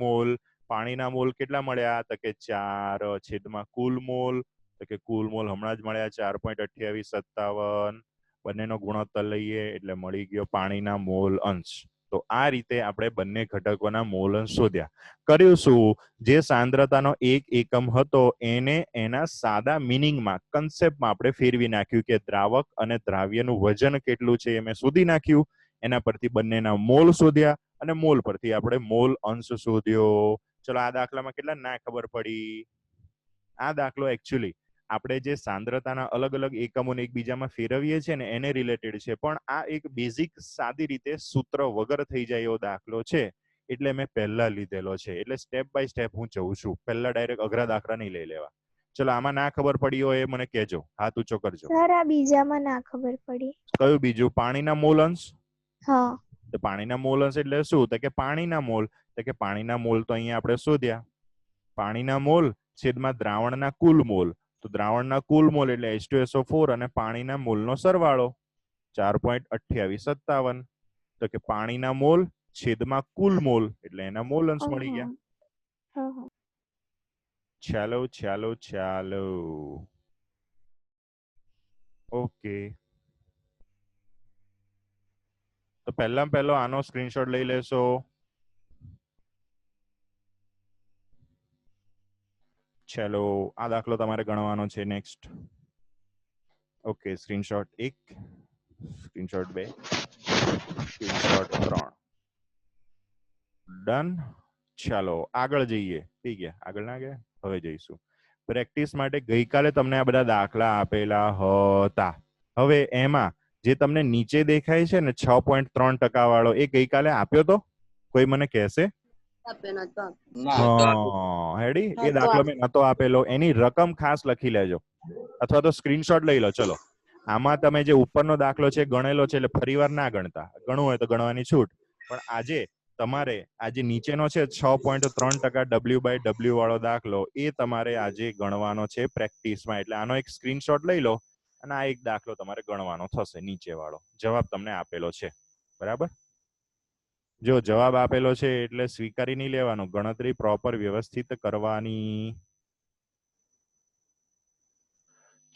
મોલ કેટલા મળ્યા તો કે 4 છેદમાં કુલ મોલ, તો કે કુલ મોલ હમણાં જ મળ્યા 4.2857. બંનેનો ગુણોત્તર લઈએ એટલે મળી ગયો પાણીના મોલ અંશ. તો આ રીતે આપણે બંને ઘટકોના મોલ અંશ શોધ્યા. કર્યું શું, જે સાંદ્રતાનો એક એકમ હતો એને એના સાદા મિનિંગમાં કન્સેપ્ટમાં આપણે ફેરવી નાખ્યું કે દ્રાવક અને દ્રાવ્યનું વજન કેટલું છે એ મેં શોધી નાખ્યું. એના પરથી બંનેના મોલ શોધ્યા અને મોલ પરથી આપણે મોલ અંશ શોધ્યો. ચલો આ દાખલામાં કેટલા ના ખબર પડી? આ દાખલો એકચ્યુઅલી આપણે જે સાંદ્રતાના અલગ અલગ એકમોને એકબીજામાં ફેરવીએ છીએ ને એને રિલેટેડ છે, પણ આ એક બેઝિક સાદી રીતે સૂત્ર વગર થઈ જાય એવો દાખલો છે એટલે મેં પહેલા લીધેલો છે. એટલે સ્ટેપ બાય સ્ટેપ હું જઉં છું, પહેલા ડાયરેક્ટ અઘરા દાખલા નહીં લઈ લેવા. ચલો આમાં ના ખબર પડી હોય એ મને કહેજો, હાથ ઊંચો કરજો. સર આ બીજામાં ના ખબર પડી. કયું બીજું? પાણીના મોલ અંશ. હા. તો પાણીના મોલ અંશ એટલે શું? તો કે પાણીના મોલ, તો કે પાણીના મોલ તો અહીંયા આપણે શોધ્યા. પાણીના મોલ છેદમાં દ્રાવણના કુલ મોલ, તો દ્રાવણના કુલ મોલ એટલે H2SO4 અને પાણીના મોલનો સરવાળો 4.2857. તો કે પાણીના મોલ છેદમાં કુલ મોલ એટલે એના મોલ અંશ મળી ગયા. ચાલો ઓકે. તો પહેલો આનો સ્ક્રીનશોટ લઈ લેશો. ચલો આ દાખલો તમારે ગણવાનો છે. Next. Okay, screenshot 1, screenshot 2, screenshot 3. Done. ચાલો આગળ જઈએ. થઈ ગયા? આગળ ના ગયા? હવે જઈશું પ્રેક્ટિસ માટે. ગઈકાલે તમને આ બધા દાખલા આપેલા હતા. હવે એમાં જે તમને નીચે દેખાય છે ને 6.3% વાળો, એ ગઈકાલે આપ્યો તો? કોઈ મને કહેશે? હેડી એ દાખલો મેં નતો આપેલો. એની રકમ ખાસ લખી લેજો અથવા તો સ્ક્રીનશોટ લઈ લો. ચલો આમાં તમે જે ઉપરનો દાખલો છે ગણેલો છે એટલે ફરીવાર ના ગણતા, ગણવું હોય તો ગણવાની છૂટ. પણ આજે તમારે આજે નીચેનો છે 6.3% W/W વાળો દાખલો, એ તમારે આજે ગણવાનો છે પ્રેક્ટિસમાં. એટલે આનો એક સ્ક્રીનશોટ લઈ લો અને આ એક દાખલો તમારે ગણવાનો થશે નીચે વાળો. જવાબ તમને આપેલો છે બરાબર. જો જવાબ આપેલો છે એટલે સ્વીકારી નહીં લેવાનું, ગણતરી પ્રોપર વ્યવસ્થિત કરવાની.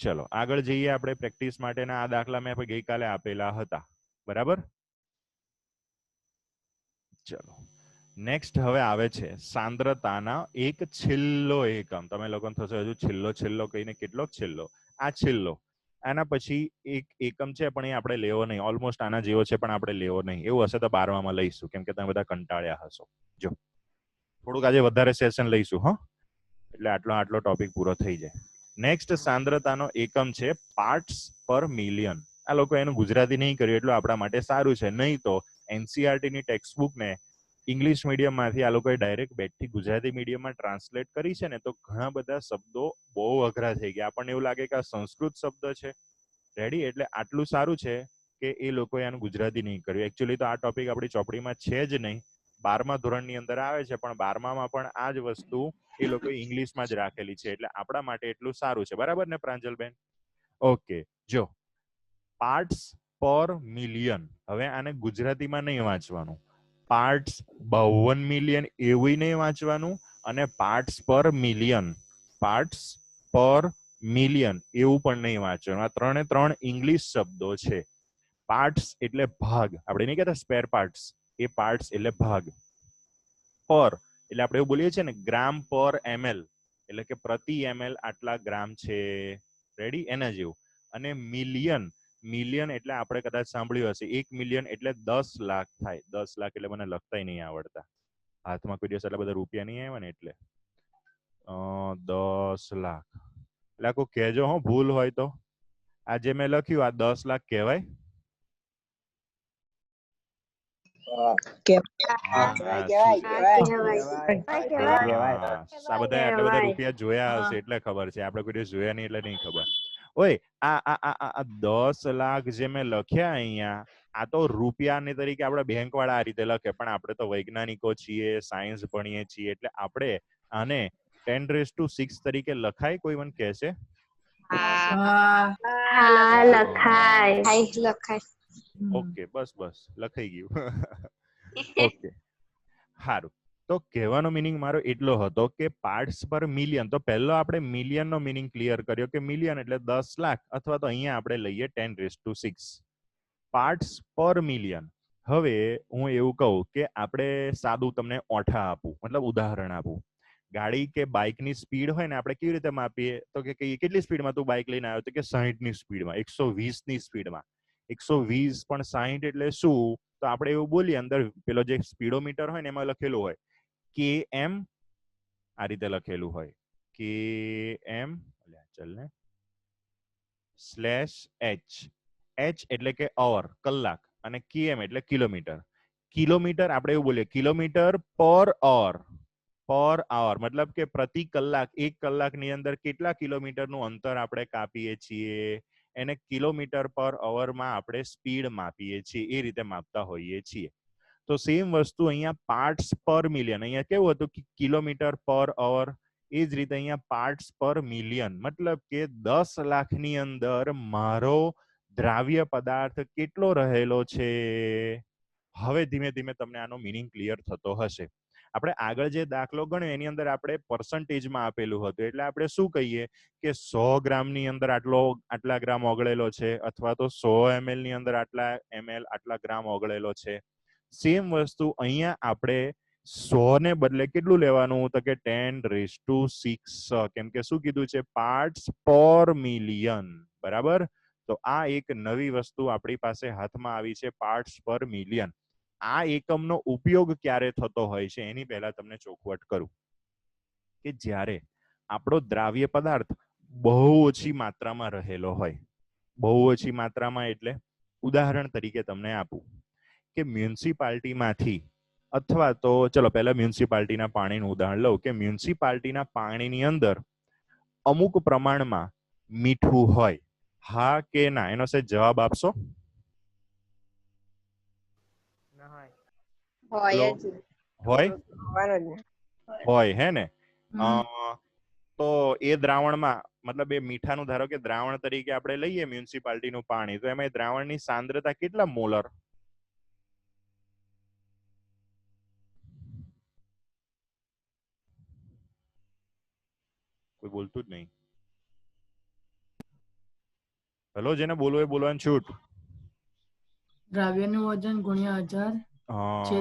ચલો આગળ જઈએ આપણે પ્રેક્ટિસ માટેના. આ દાખલા મેં ગઈકાલે આપેલા હતા બરાબર. ચલો નેક્સ્ટ હવે આવે છે સાંદ્રતાના એક છેલ્લો એકમ. તમે લોકોને થશે હજુ છેલ્લો કહીને કેટલો છેલ્લો? આ છેલ્લો. આના પછી એક એકમ છે પણ એ આપણે લેવો નહીં, ઓલમોસ્ટ આના જેવો છે પણ આપણે લેવો નહીં. એવું હશે તો 12માં લઈશું, કેમ કે તમે બધા કંટાળ્યા હશો. જો થોડુંક આજે વધારે સેશન લઈશું હો, એટલે આટલો ટોપિક પૂરો થઈ જાય. નેક્સ્ટ સાંદ્રતાનો એકમ છે પાર્ટ્સ પર મિલિયન. આ લોકો એનું ગુજરાતી નહીં કર્યું એટલું આપણા માટે સારું છે, નહીં તો NCERT ની ટેક્સ્ટબુક ને ઇંગ્લિશ મીડિયમ માંથી આ લોકોએ ડાયરેક્ટ બેટથી ગુજરાતી મીડિયમમાં ટ્રાન્સલેટ કરી છે ને, તો ઘણા બધા શબ્દો બહુ અઘરા થઈ ગયા. આપણને એવું લાગે કે આ સંસ્કૃત શબ્દ છે. રેડી? એટલે આટલું સારું છે કે એ લોકોએ આનું ગુજરાતી નહીં કર્યું. એકચ્યુઅલી તો આ ટોપિક આપણી ચોપડીમાં છે જ નહીં, 12મા ધોરણની અંદર આવે છે, પણ 12મામાં પણ આ જ વસ્તુ એ લોકો ઇંગ્લિશમાં જ રાખેલી છે. એટલે આપણા માટે એટલું સારું છે. બરાબર ને પ્રાંજલબેન? ઓકે. જો પાર્ટ્સ પર મિલિયન, હવે આને ગુજરાતીમાં નહીં વાંચવાનું. પાર્ટ્સ 52 મિલિયન એવું નહીં વાંચવાનું, અને પાર્ટ્સ પર મિલિયન એવું પણ નહીં વાંચવાનું. આ ત્રણે ત્રણ ઇંગ્લિશ શબ્દો છે. પાર્ટ્સ એટલે ભાગ, આપણે નહીં કહેતા સ્પેર પાર્ટ્સ, એ પાર્ટ્સ એટલે ભાગ. પર એટલે આપણે એવું બોલીએ છીએ ને ગ્રામ પર ml, એટલે કે પ્રતિ ml આટલા ગ્રામ છે. રેડી? એના જેવું. અને મિલિયન એટલે આપણે કદાચ સાંભળ્યું હશે 1 મિલિયન એટલે 10 લાખ થાય. 10 લાખ એટલે મને લખતાય નહીં આવડતા, હાથમાં કોઈ દિવસ એટલા બધા રૂપિયા નહીં આવ્યા ને, એટલે 10 લાખ એટલે કોઈ કહેજો હો ભૂલ હોય તો. આ જે મેં લખ્યું આ 10 લાખ કહેવાય? આ બધા રૂપિયા જોયા હશે એટલે ખબર છે, આપણે કોઈ દિવસ જોયા નહીં એટલે નહીં ખબર. ઓય આ 10 લાખ જે મેં લખ્યા અહીંયા, આ તો રૂપિયાની તરીકે આપણે બેંક વાળા આ રીતે લખે, પણ આપણે તો વૈજ્ઞાનિકો છીએ, સાયન્સ ભણીએ છીએ, એટલે આપણે આને 10⁶ તરીકે લખાય? કોઈ મને કહે છે? લખાય. ઓકે, બસ લખાઈ ગયું. ઓકે, સારું. તો કહેવાનો મિનિંગ મારો એટલો હતો કે પાર્ટ્સ પર મિલિયન, તો પહેલો આપણે મિલિયન નો મિનિંગ ક્લિયર કર્યો કે મિલિયન એટલે 10 લાખ, અથવા તો અહીંયા આપણે લઈએ 10⁶. પાર્ટ્સ પર મિલિયન. હવે હું એવું કહું કે આપણે સાદું તમને ઓઠા આપું, મતલબ ઉદાહરણ આપું. ગાડી કે બાઇકની સ્પીડ હોય ને, આપણે કેવી રીતે માપીએ? તો કે કેટલી સ્પીડમાં તું બાઇક લઈને આવ્યો? તો કે 60 ની સ્પીડમાં, 120 ની સ્પીડમાં. 120 પણ 60 એટલે શું? તો આપણે એવું બોલીએ, અંદર પેલો જે સ્પીડોમીટર હોય ને એમાં લખેલું હોય km, આ રીતે લખેલું હોય km /h. h એટલે કે અવર, કલાક, અને km એટલે કિલોમીટર. કિલોમીટર આપણે એવું બોલીએ કિલોમીટર પર અવર. પર અવર મતલબ કે પ્રતિ કલાક, 1 કલાકની અંદર કેટલા કિલોમીટરનું અંતર આપણે કાપીએ છીએ, એને કિલોમીટર પર અવરમાં આપણે સ્પીડ માપીએ છીએ, એ રીતે માપતા હોઈએ છીએ. તો સેમ વસ્તુ અહીંયા પાર્ટ્સ પર મિલિયન, અહીંયા કેવું હતું કે કિલોમીટર પર અવર, એ જ રીતે અહીંયા પાર્ટ્સ પર મિલિયન, મતલબ કે 10 લાખની અંદર મારો દ્રાવ્ય પદાર્થ કેટલો રહેલો છે. હવે ધીમે ધીમે તમને આનો મિનિંગ ક્લિયર થતો હશે. આપણે આગળ જે દાખલો ગણ્યો એની અંદર આપણે પર્સન્ટેજમાં આપેલું હતું, એટલે આપણે શું કહીએ કે 100 ગ્રામની અંદર આટલા ગ્રામ ઓગળેલો છે, અથવા તો 100 ml ની અંદર આટલા ગ્રામ ઓગળેલો છે. સેમ વસ્તુ અહીંયા આપણે 100 ને બદલે કેટલું લેવાનું? તો કે 10⁶, કેમ કે શું કીધું છે? પાર્ટ્સ પર મિલિયન. બરાબર. તો આ એક નવી વસ્તુ આપણી પાસે હાથમાં આવી છે, પાર્ટ્સ પર મિલિયન. આ એકમનો ઉપયોગ ક્યારે થતો હોય છે એની પહેલા તમને ચોખવટ કરું કે જ્યારે આપણો દ્રાવ્ય પદાર્થ બહુ ઓછી માત્રામાં રહેલો હોય. બહુ ઓછી માત્રામાં એટલે ઉદાહરણ તરીકે તમને આપું કે મ્યુનિસિપાલિટીમાંથી, અથવા તો ચલો પહેલા મ્યુનિસિપાલિટીના પાણીનું ઉદાહરણ લઉં કે મ્યુનિસિપાલિટીના પાણીની અંદર અમુક પ્રમાણમાં મીઠું હોય. હા કે ના? એનો સે જવાબ આપશો. હોય હે ને? તો એ દ્રાવણમાં, મતલબ એ મીઠાનું ધારો કે દ્રાવણ તરીકે આપણે લઈએ મ્યુનિસિપાલિટીનું પાણી, તો એમાં દ્રાવણની સાંદ્રતા કેટલા મોલર? કોઈ બોલતું જ નહીં. હેલો, જેને બોલવું એ બોલવાનું છૂટ. દ્રાવ્યનું વજન ગુણ્યા 1000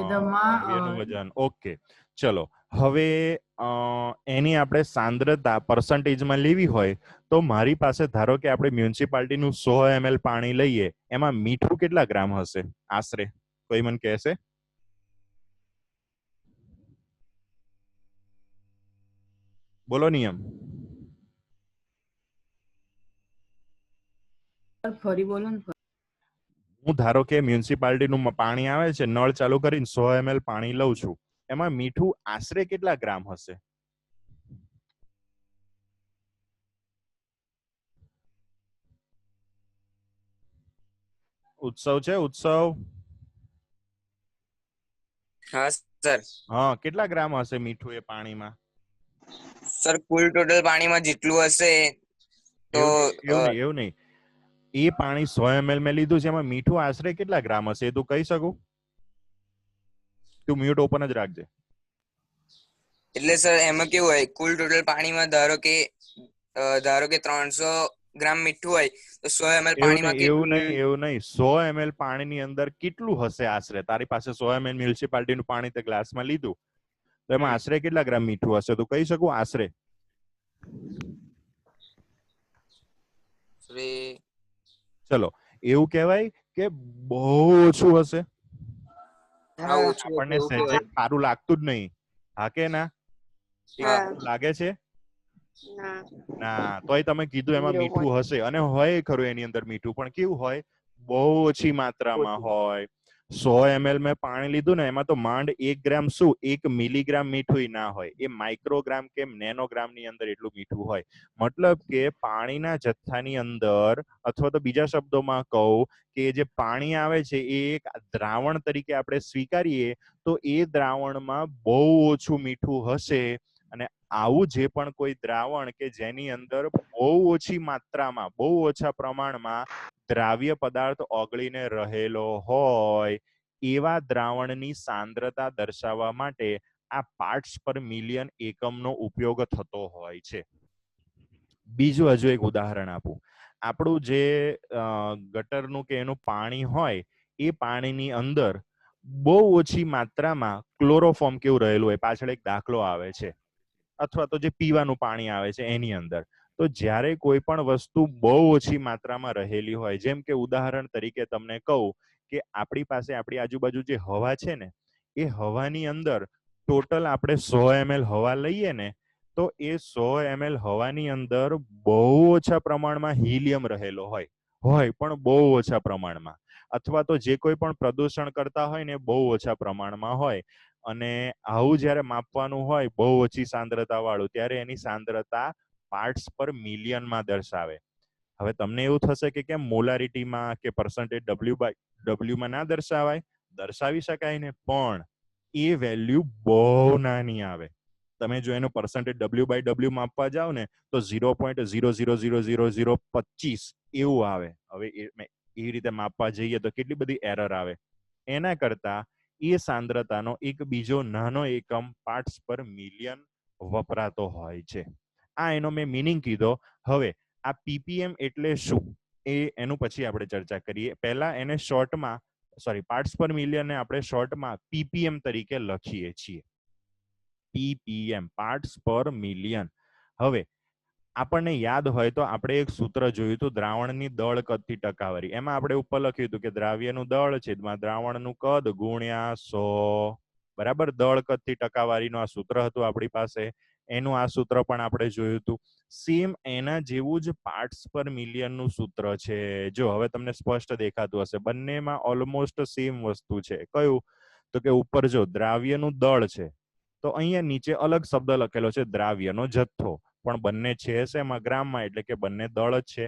દ્રાવ્યનું વજન. ઓકે, ચલો હવે એની આપણે સાંદ્રતા પર્સન્ટેજમાં લેવી હોય તો મારી પાસે ધારો કે આપણે મ્યુનિસિપાલિટીનું 100 ml પાણી લઈએ, એમાં મીઠું કેટલા ગ્રામ હશે આશરે? કોઈ મને કહેશે? બોલો નિયમ. ફરી બોલો ને. હું ધારો કે મ્યુનિસિપાલિટીનું પાણી આવે છે, નળ ચાલુ કરીને 100 ml પાણી લઉં છું, એમાં મીઠું આશરે કેટલા ગ્રામ હશે? ઉત્સવ છે, ઉત્સવ. હા સર. હા, કેટલા ગ્રામ હશે મીઠું એ પાણીમાં? સર કુલ ટોટલ પાણીમાં જેટલું હશે તો એવું નહીં, એ પાણી 100 ml મેં લીધું છે, એમાં મીઠું આશરે કેટલા ગ્રામ હશે તું કહી શકું? તું મ્યુટ ઓપન જ રાખજે. એટલે સર એમાં કેવું હોય, કુલ ટોટલ પાણીમાં ધારો કે 300 ગ્રામ મીઠું હોય તો 100 ml પાણીમાં એવું નહીં 100 ml પાણીની અંદર કેટલું હશે આશરે? તારી પાસે 100 ml મ્યુનિસિપાલિટીનું પાણી તે ગ્લાસમાં લીધું, તો એમાં આશરે કેટલા ગ્રામ મીઠું હશે તું કહી શકું આશરે? ચલો, એવું કહેવાય કે બહુ ઓછું હશે, આપણને સહેજે સારું લાગતું જ નહીં. હા કે ના? લાગે છે ના? તોય તમે કીધું એમાં મીઠું હશે, અને હોય ખરું એની અંદર મીઠું, પણ કેવું હોય? બહુ ઓછી માત્રામાં હોય. 100 ml મેં પાણી લીધું ને એમાં તો માંડ 1 ગ્રામ શું 1 મિલીગ્રામ મીઠું ના હોય, એ માઇક્રોગ્રામ કે નેનોગ્રામ ની અંદર એટલું મીઠું હોય. મતલબ કે પાણીના જથ્થાની અંદર, અથવા તો બીજા શબ્દોમાં કહું કે જે પાણી આવે છે એ એક દ્રાવણ તરીકે આપણે સ્વીકારીએ તો એ દ્રાવણમાં બહુ ઓછું મીઠું હશે. અને આવું જે પણ કોઈ દ્રાવણ કે જેની અંદર બહુ ઓછી માત્રામાં, બહુ ઓછા પ્રમાણમાં દ્રાવ્ય પદાર્થ ઓગળીને રહેલો હોય, એવા દ્રાવણની સાંદ્રતા દર્શાવવા માટે આ પાર્ટ્સ પર મિલિયન એકમનો ઉપયોગ થતો હોય છે. બીજું હજુ એક ઉદાહરણ આપું. આપણું જે ગટરનું કે એનું પાણી હોય, એ પાણીની અંદર બહુ ઓછી માત્રામાં ક્લોરોફોર્મ કેવું રહેલું હોય, પાછળ એક દાખલો આવે છે, અથવા તો જે પીવાનું પાણી આવે છે એની અંદર. તો જ્યારે કોઈ પણ વસ્તુ બહુ ઓછી માત્રામાં રહેલી હોય, જેમ કે ઉદાહરણ તરીકે તમને કહું કે આપણી પાસે આપણી આજુબાજુ જે હવા છે ને, એ હવાની અંદર ટોટલ આપણે 100 ml હવા લઈએ ને, તો એ 100 ml હવાની અંદર બહુ ઓછા પ્રમાણમાં હિલિયમ રહેલો હોય પણ બહુ ઓછા પ્રમાણમાં, અથવા તો જે કોઈ પણ પ્રદૂષણ કરતા હોય ને બહુ ઓછા પ્રમાણમાં હોય. અને આવું જ્યારે માપવાનું હોય બહુ ઓછી સાંદ્રતા વાળું, ત્યારે એની સાંદ્રતા પાર્ટ્સ પર મિલિયનમાં દર્શાવે. હવે તમને એવું થશે કે કેમ મોલારિટીમાં કે પર્સન્ટેજ ડબલ્યુમાં ના દર્શાવાય? દર્શાવી શકાય ને, પણ એ વેલ્યુ બહુ નાની આવે. તમે જો એનું પર્સન્ટેજ W/W માપવા જાઓ ને તો 0.0000025 એવું આવે. હવે એવી રીતે માપવા જઈએ તો કેટલી બધી એરર આવે. એના કરતા એ સાંદ્રતાનો એક બીજો નાનો એકમ પાર્ટ્સ પર મિલિયન વપરાતો હોય છે. આ એનો મેં મિનિંગ કીધો. હવે આ ppm એટલે શું એનું પછી આપણે ચર્ચા કરીએ. પહેલા એને શોર્ટમાં પાર્ટ્સ પર મિલિયન ને આપણે શોર્ટમાં ppm તરીકે લખીએ છીએ. ppm પાર્ટ્સ પર મિલિયન. હવે આપણને યાદ હોય તો આપણે એક સૂત્ર જોયું હતું, દ્રાવણની દળ કદથી ટકાવારી. એમાં આપણે ઉપર લખ્યું હતું કે દ્રાવ્યનું દળ છેદમાં દ્રાવણનું કદ ગુણ્યા 100. બરાબર, દળ કદથી ટકાવારીનું આ સૂત્ર હતું આપણી પાસે. એનું આ સૂત્ર પણ આપણે જોયું હતું. સેમ એના જેવું જ પાર્ટ્સ પર મિલિયનનું સૂત્ર છે. જો હવે તમને સ્પષ્ટ દેખાતું હશે, બંનેમાં ઓલમોસ્ટ સેમ વસ્તુ છે. કયું? તો કે ઉપર જો દ્રાવ્યનું દળ છે, તો અહીંયા નીચે અલગ શબ્દ લખેલો છે દ્રાવ્યનો જથ્થો, પણ બંને છે શેમાં? ગ્રામમાં, એટલે કે બંને દળ જ છે.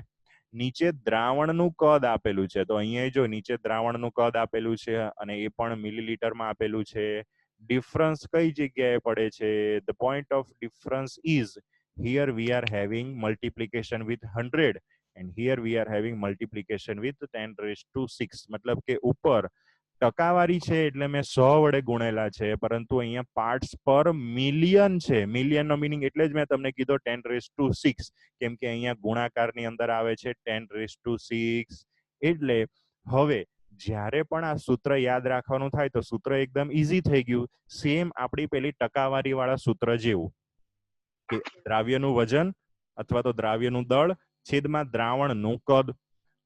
નીચે દ્રાવણનું કદ આપેલું છે, તો અહીંયા જો નીચે દ્રાવણનું કદ આપેલું છે અને એ પણ મિલીલીટરમાં આપેલું છે. ડિફરન્સ કઈ જગ્યાએ પડે છે? The point of difference is here we are having multiplication with 100 and here we are having multiplication with 10⁶. મતલબ કે ઉપર ટકાવારી છે એટલે મેં 100 વડે ગુણેલા છે, પરંતુ અહીંયા પાર્ટ્સ પર મિલિયન છે. મિલિયનનો મીનિંગ એટલે જ મેં તમને કીધો 10⁶, કેમ કે અહીંયા ગુણાકારની અંદર આવે છે 10⁶. એટલે હવે જ્યારે પણ આ સૂત્ર યાદ રાખવાનું થાય તો સૂત્ર એકદમ ઈઝી થઈ ગયું. સેમ આપણી પેલી ટકાવારી વાળા સૂત્ર જેવું, કે દ્રાવ્યનું વજન અથવા તો દ્રાવ્યનું દળ છેદમાં દ્રાવણનું કદ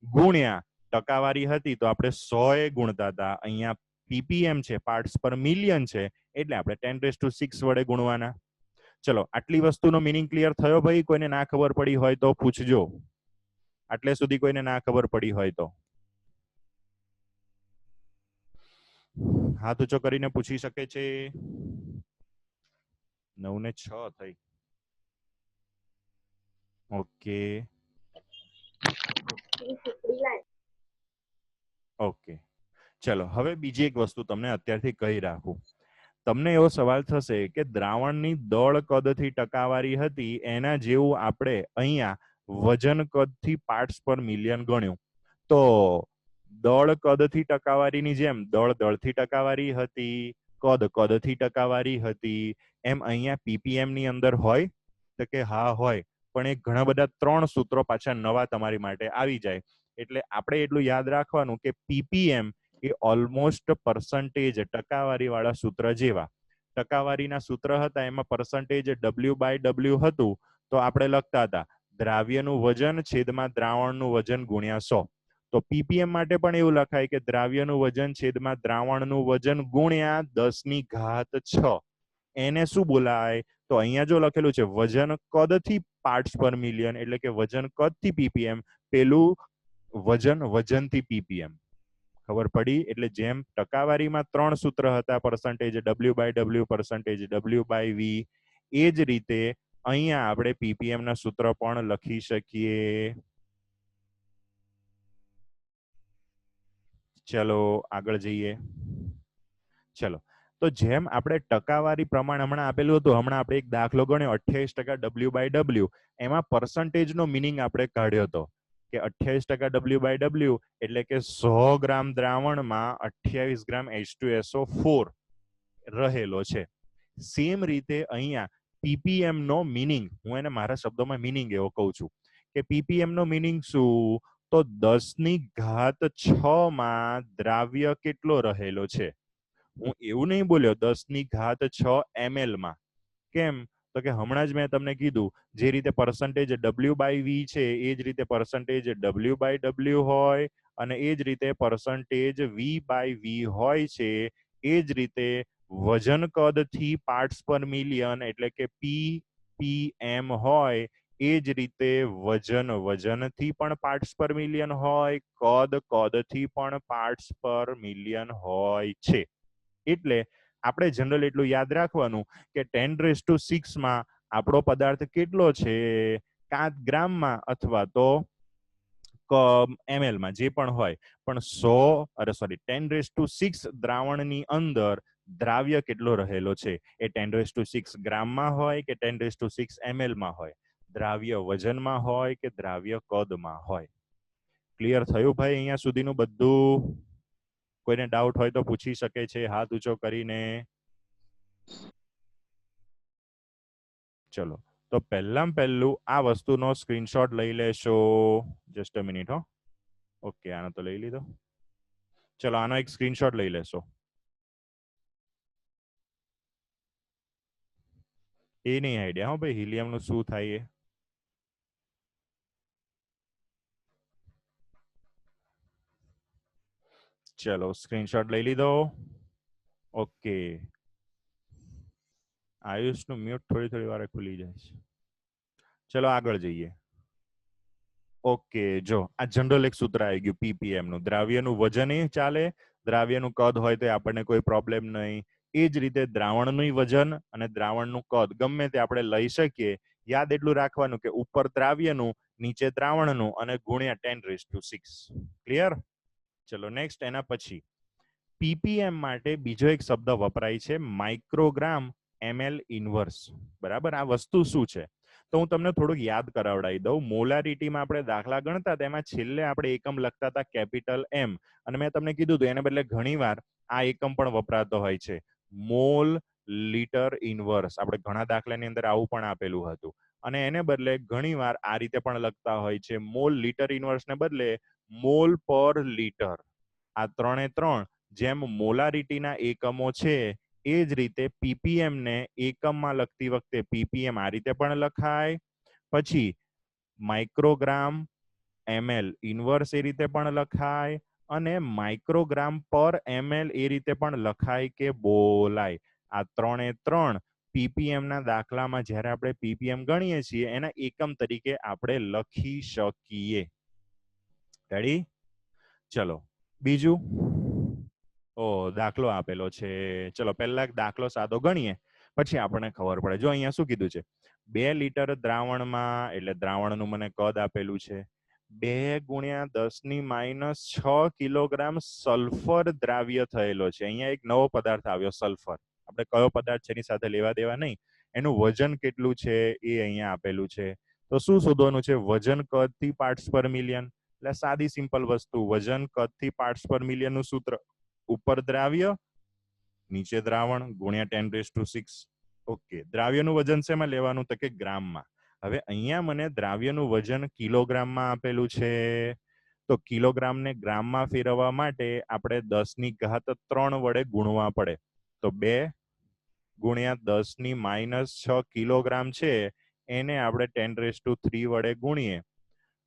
ગુણ્યા ટકાવારી હતી તો આપણે 100 ગુણતા હતા. અહીંયા ppm છે, પાર્ટ્સ પર મિલિયન છે, એટલે આપણે 10⁶ વડે ગુણવાના. ચલો, આટલી વસ્તુનો મિનિંગ ક્લિયર થયો ભાઈ? કોઈને ના ખબર પડી હોય તો પૂછજો. આટલે સુધી કોઈને ના ખબર પડી હોય તો હાથ ઊંચો કરીને પૂછી શકે છે. 9:06 થઈ. ઓકે ઓકે, ચલો હવે બીજી એક વસ્તુ તમને અત્યારથી કહી રાખું. તમને એવો સવાલ થશે કે દ્રાવણની દળ કદથી ટકાવારી હતી, એના જેવું આપણે અહીંયા વજન કદથી પાર્ટ્સ પર મિલિયન ગણ્યું. તો દળ કદથી ટકાવારીની જેમ દળ દળથી ટકાવારી હતી, કદ કદથી ટકાવારી હતી, એમ અહીંયા ppm ની અંદર હોય? તો કે હા હોય, પણ એ ઘણા બધા 3 સૂત્રો પાછા નવા તમારી માટે આવી જાય. એટલે આપણે એટલું યાદ રાખવાનું કે ppm એ ઓલમોસ્ટ પર્સન્ટેજ ટકાવારી વાળા સૂત્ર જેવા. ટકાવારીના સૂત્ર હતા એમાં પર્સન્ટેજ W/W હતું, તો આપણે લખતા હતા દ્રાવ્યનું વજન છેદમાં દ્રાવણનું વજન ગુણ્યા 100. તો ppm માટે પણ એવું લખાય કે દ્રાવ્યનું વજન છેદમાં દ્રાવણનું વજન ગુણ્યા 10⁻6. એને શું બોલાય? તો અહીંયા જો લખેલું છે વજન કદથી પાર્ટ્સ પર મિલિયન, એટલે કે વજન કદથી ppm, પેલું વજનથી ppm. ખબર પડી? એટલે જેમ ટકાવારીમાં 3 સૂત્ર હતા, પરસન્ટેજ W/W, પરસન્ટેજ W/V, એ જ રીતે અહીંયા આપણે પીપીએમ ના સૂત્ર પણ લખી શકીએ. ચલો આગળ જઈએ. ચલો, તો જેમ આપણે ટકાવારી પ્રમાણ હમણાં આપેલું હતું, હમણાં આપણે એક દાખલો ગણ્યો 28% W/W, એમાં પરસન્ટેજ નો મિનિંગ આપણે કાઢ્યો હતો કે 28% W/W એટલે કે 100 ગ્રામ દ્રાવણમાં 28 ગ્રામ H2SO4 રહેલો છે. સેમ રીતે અહીંયા પીપીએમ નો મિનિંગ, હું એને મારા શબ્દોમાં મિનિંગ એવો કહું છું કે પીપીએમ નો મિનિંગ શું? તો 10⁻6 માં દ્રાવ્ય કેટલો રહેલો છે. હું એવું નહીં બોલ્યો 10�6 ml માં. કેમ? તો કે હમણાં જ મેં તમને કીધું જે રીતે પરસન્ટેજ W/V છે એ જ રીતે પરસન્ટેજ W/W હોય અને એ જ રીતે પરસન્ટેજ V/V હોય છે. એ જ રીતે વજન કદ થી પાર્ટ્સ પર મિલિયન એટલે કે PPM હોય, એ જ રીતે વજનથી પણ પાર્ટ્સ પર મિલિયન હોય, કદથી પણ પાર્ટ્સ પર મિલિયન હોય છે. એટલે આપણે જનરલ એટલું યાદ રાખવાનું કે 10⁶ માં આપણો પદાર્થ કેટલો છે, કાં ગ્રામમાં અથવા તો ml માં, જે પણ હોય, પણ 10⁶ દ્રાવણની અંદર દ્રાવ્ય કેટલો રહેલો છે એ 10⁶ ગ્રામમાં હોય કે 10⁶ ml માં હોય, દ્રાવ્ય વજનમાં હોય કે દ્રાવ્ય કદમાં હોય. ક્લિયર થયું ભાઈ અહીંયા સુધીનું બધું? કોઈને ડાઉટ હોય તો પૂછી શકે છે હાથ ઊંચો કરીને. ચલો, તો પહેલું આ વસ્તુનો સ્ક્રીનશોટ લઈ લેશો. Just a minute. હો, ઓકે, આનો તો લઈ લીધો. ચલો, આનો એક સ્ક્રીનશોટ લઈ લેશો. એ નહીં આઈડિયા હો ભાઈ હિલિયમ નું શું થાય એ. ચલો, સ્ક્રીનશોટ લઈ લીધો. ઓકે, આયુષ નું મ્યુટ થોડી વારે ખુલી જાય છે. ચલો આગળ જઈએ. ઓકે, જો આ જનરલ એક સૂત્ર આવી ગયું પીપીએમ નું. દ્રાવ્યનું વજન એ ચાલે, દ્રાવ્યનું કદ હોય તો આપણને કોઈ પ્રોબ્લેમ નહીં. એ જ રીતે દ્રાવણનું વજન અને દ્રાવણનું કદ ગમે તે આપણે લઈ શકીએ. યાદ એટલું રાખવાનું કે ઉપર દ્રાવ્યનું, નીચે દ્રાવણનું અને ગુણ્યા 10⁶. ક્લિયર? ચલો નેક્સ્ટ. એના પછી પીપીએમ માટે બીજો એક શબ્દ વપરાય છે માઇક્રોગ્રામ ml ઇન્વર્સ. બરાબર, આ વસ્તુ શું છે તો હું તમને થોડુંક યાદ કરાવડાવી દઉં. મોલારિટીમાં આપણે દાખલા ગણતા તેમાં છેલ્લે આપણે એકમ લખતા હતા કેપિટલ M, અને મેં તમને કીધું હતું એને બદલે ઘણીવાર આ એકમ પણ વપરાતો હોય છે, મોલ લીટર ઇન્વર્સ. આપણે ઘણા દાખલાની અંદર આવું પણ આપેલું હતું. અને એને બદલે ઘણીવાર આ રીતે પણ લખતા હોય છે, મોલ લીટર ઇન્વર્સને બદલે મોલ પર લીટર. આ 3 જેમ મોલારિટીના એકમો છે એ જ રીતે પીપીએમ ને એકમમાં લખતી વખતે પીપીએમ આ રીતે પણ લખાય, પછી માઇક્રોગ્રામ ml ઇન્વર્સ એ રીતે પણ લખાય, અને માઇક્રોગ્રામ પર ml એ રીતે પણ લખાય કે બોલાય. આ 3 પીપીએમ ના દાખલામાં જ્યારે આપણે પીપીએમ ગણીએ છીએ એના એકમ તરીકે આપણે લખી શકીએ. રેડી? ચલો બીજું. દાખલો આપેલો છે. ચલો પહેલા દાખલો સાદો ગણીએ પછી આપણને ખબર પડે. જો અહીંયા શું કીધું છે, 2 લીટર દ્રાવણમાં, એટલે દ્રાવણનું મને કદ આપેલું છે, 2 × 10⁻6 કિલોગ્રામ સલ્ફર દ્રાવ્ય થયેલો છે. અહીંયા એક નવો પદાર્થ આવ્યો, સલ્ફર. આપણે કયો પદાર્થ છે એની સાથે લેવા દેવા નહીં, એનું વજન કેટલું છે એ અહીંયા આપેલું છે. તો શું શોધવાનું છે? વજન કદ થી પાર્ટ્સ પર મિલિયન. એટલે સાદી સિમ્પલ વસ્તુ, વજન કદ થી પાર્ટ્સ પર મિલિયન નું સૂત્ર ઉપર દ્રાવ્ય નીચે દ્રાવણ ગુણ્યા 10⁶. ઓકે, દ્રાવ્યનું વજન શેમાં લેવાનું? તો કે ગ્રામમાં. હવે અહીંયા મને દ્રાવ્યનું વજન કિલોગ્રામમાં આપેલું છે, તો કિલોગ્રામને ગ્રામમાં ફેરવવા માટે આપણે 10⁻³ વડે ગુણવા પડે. તો 2 × 10⁻6 કિલોગ્રામ છે એને આપણે 10⁻³ વડે ગુણીએ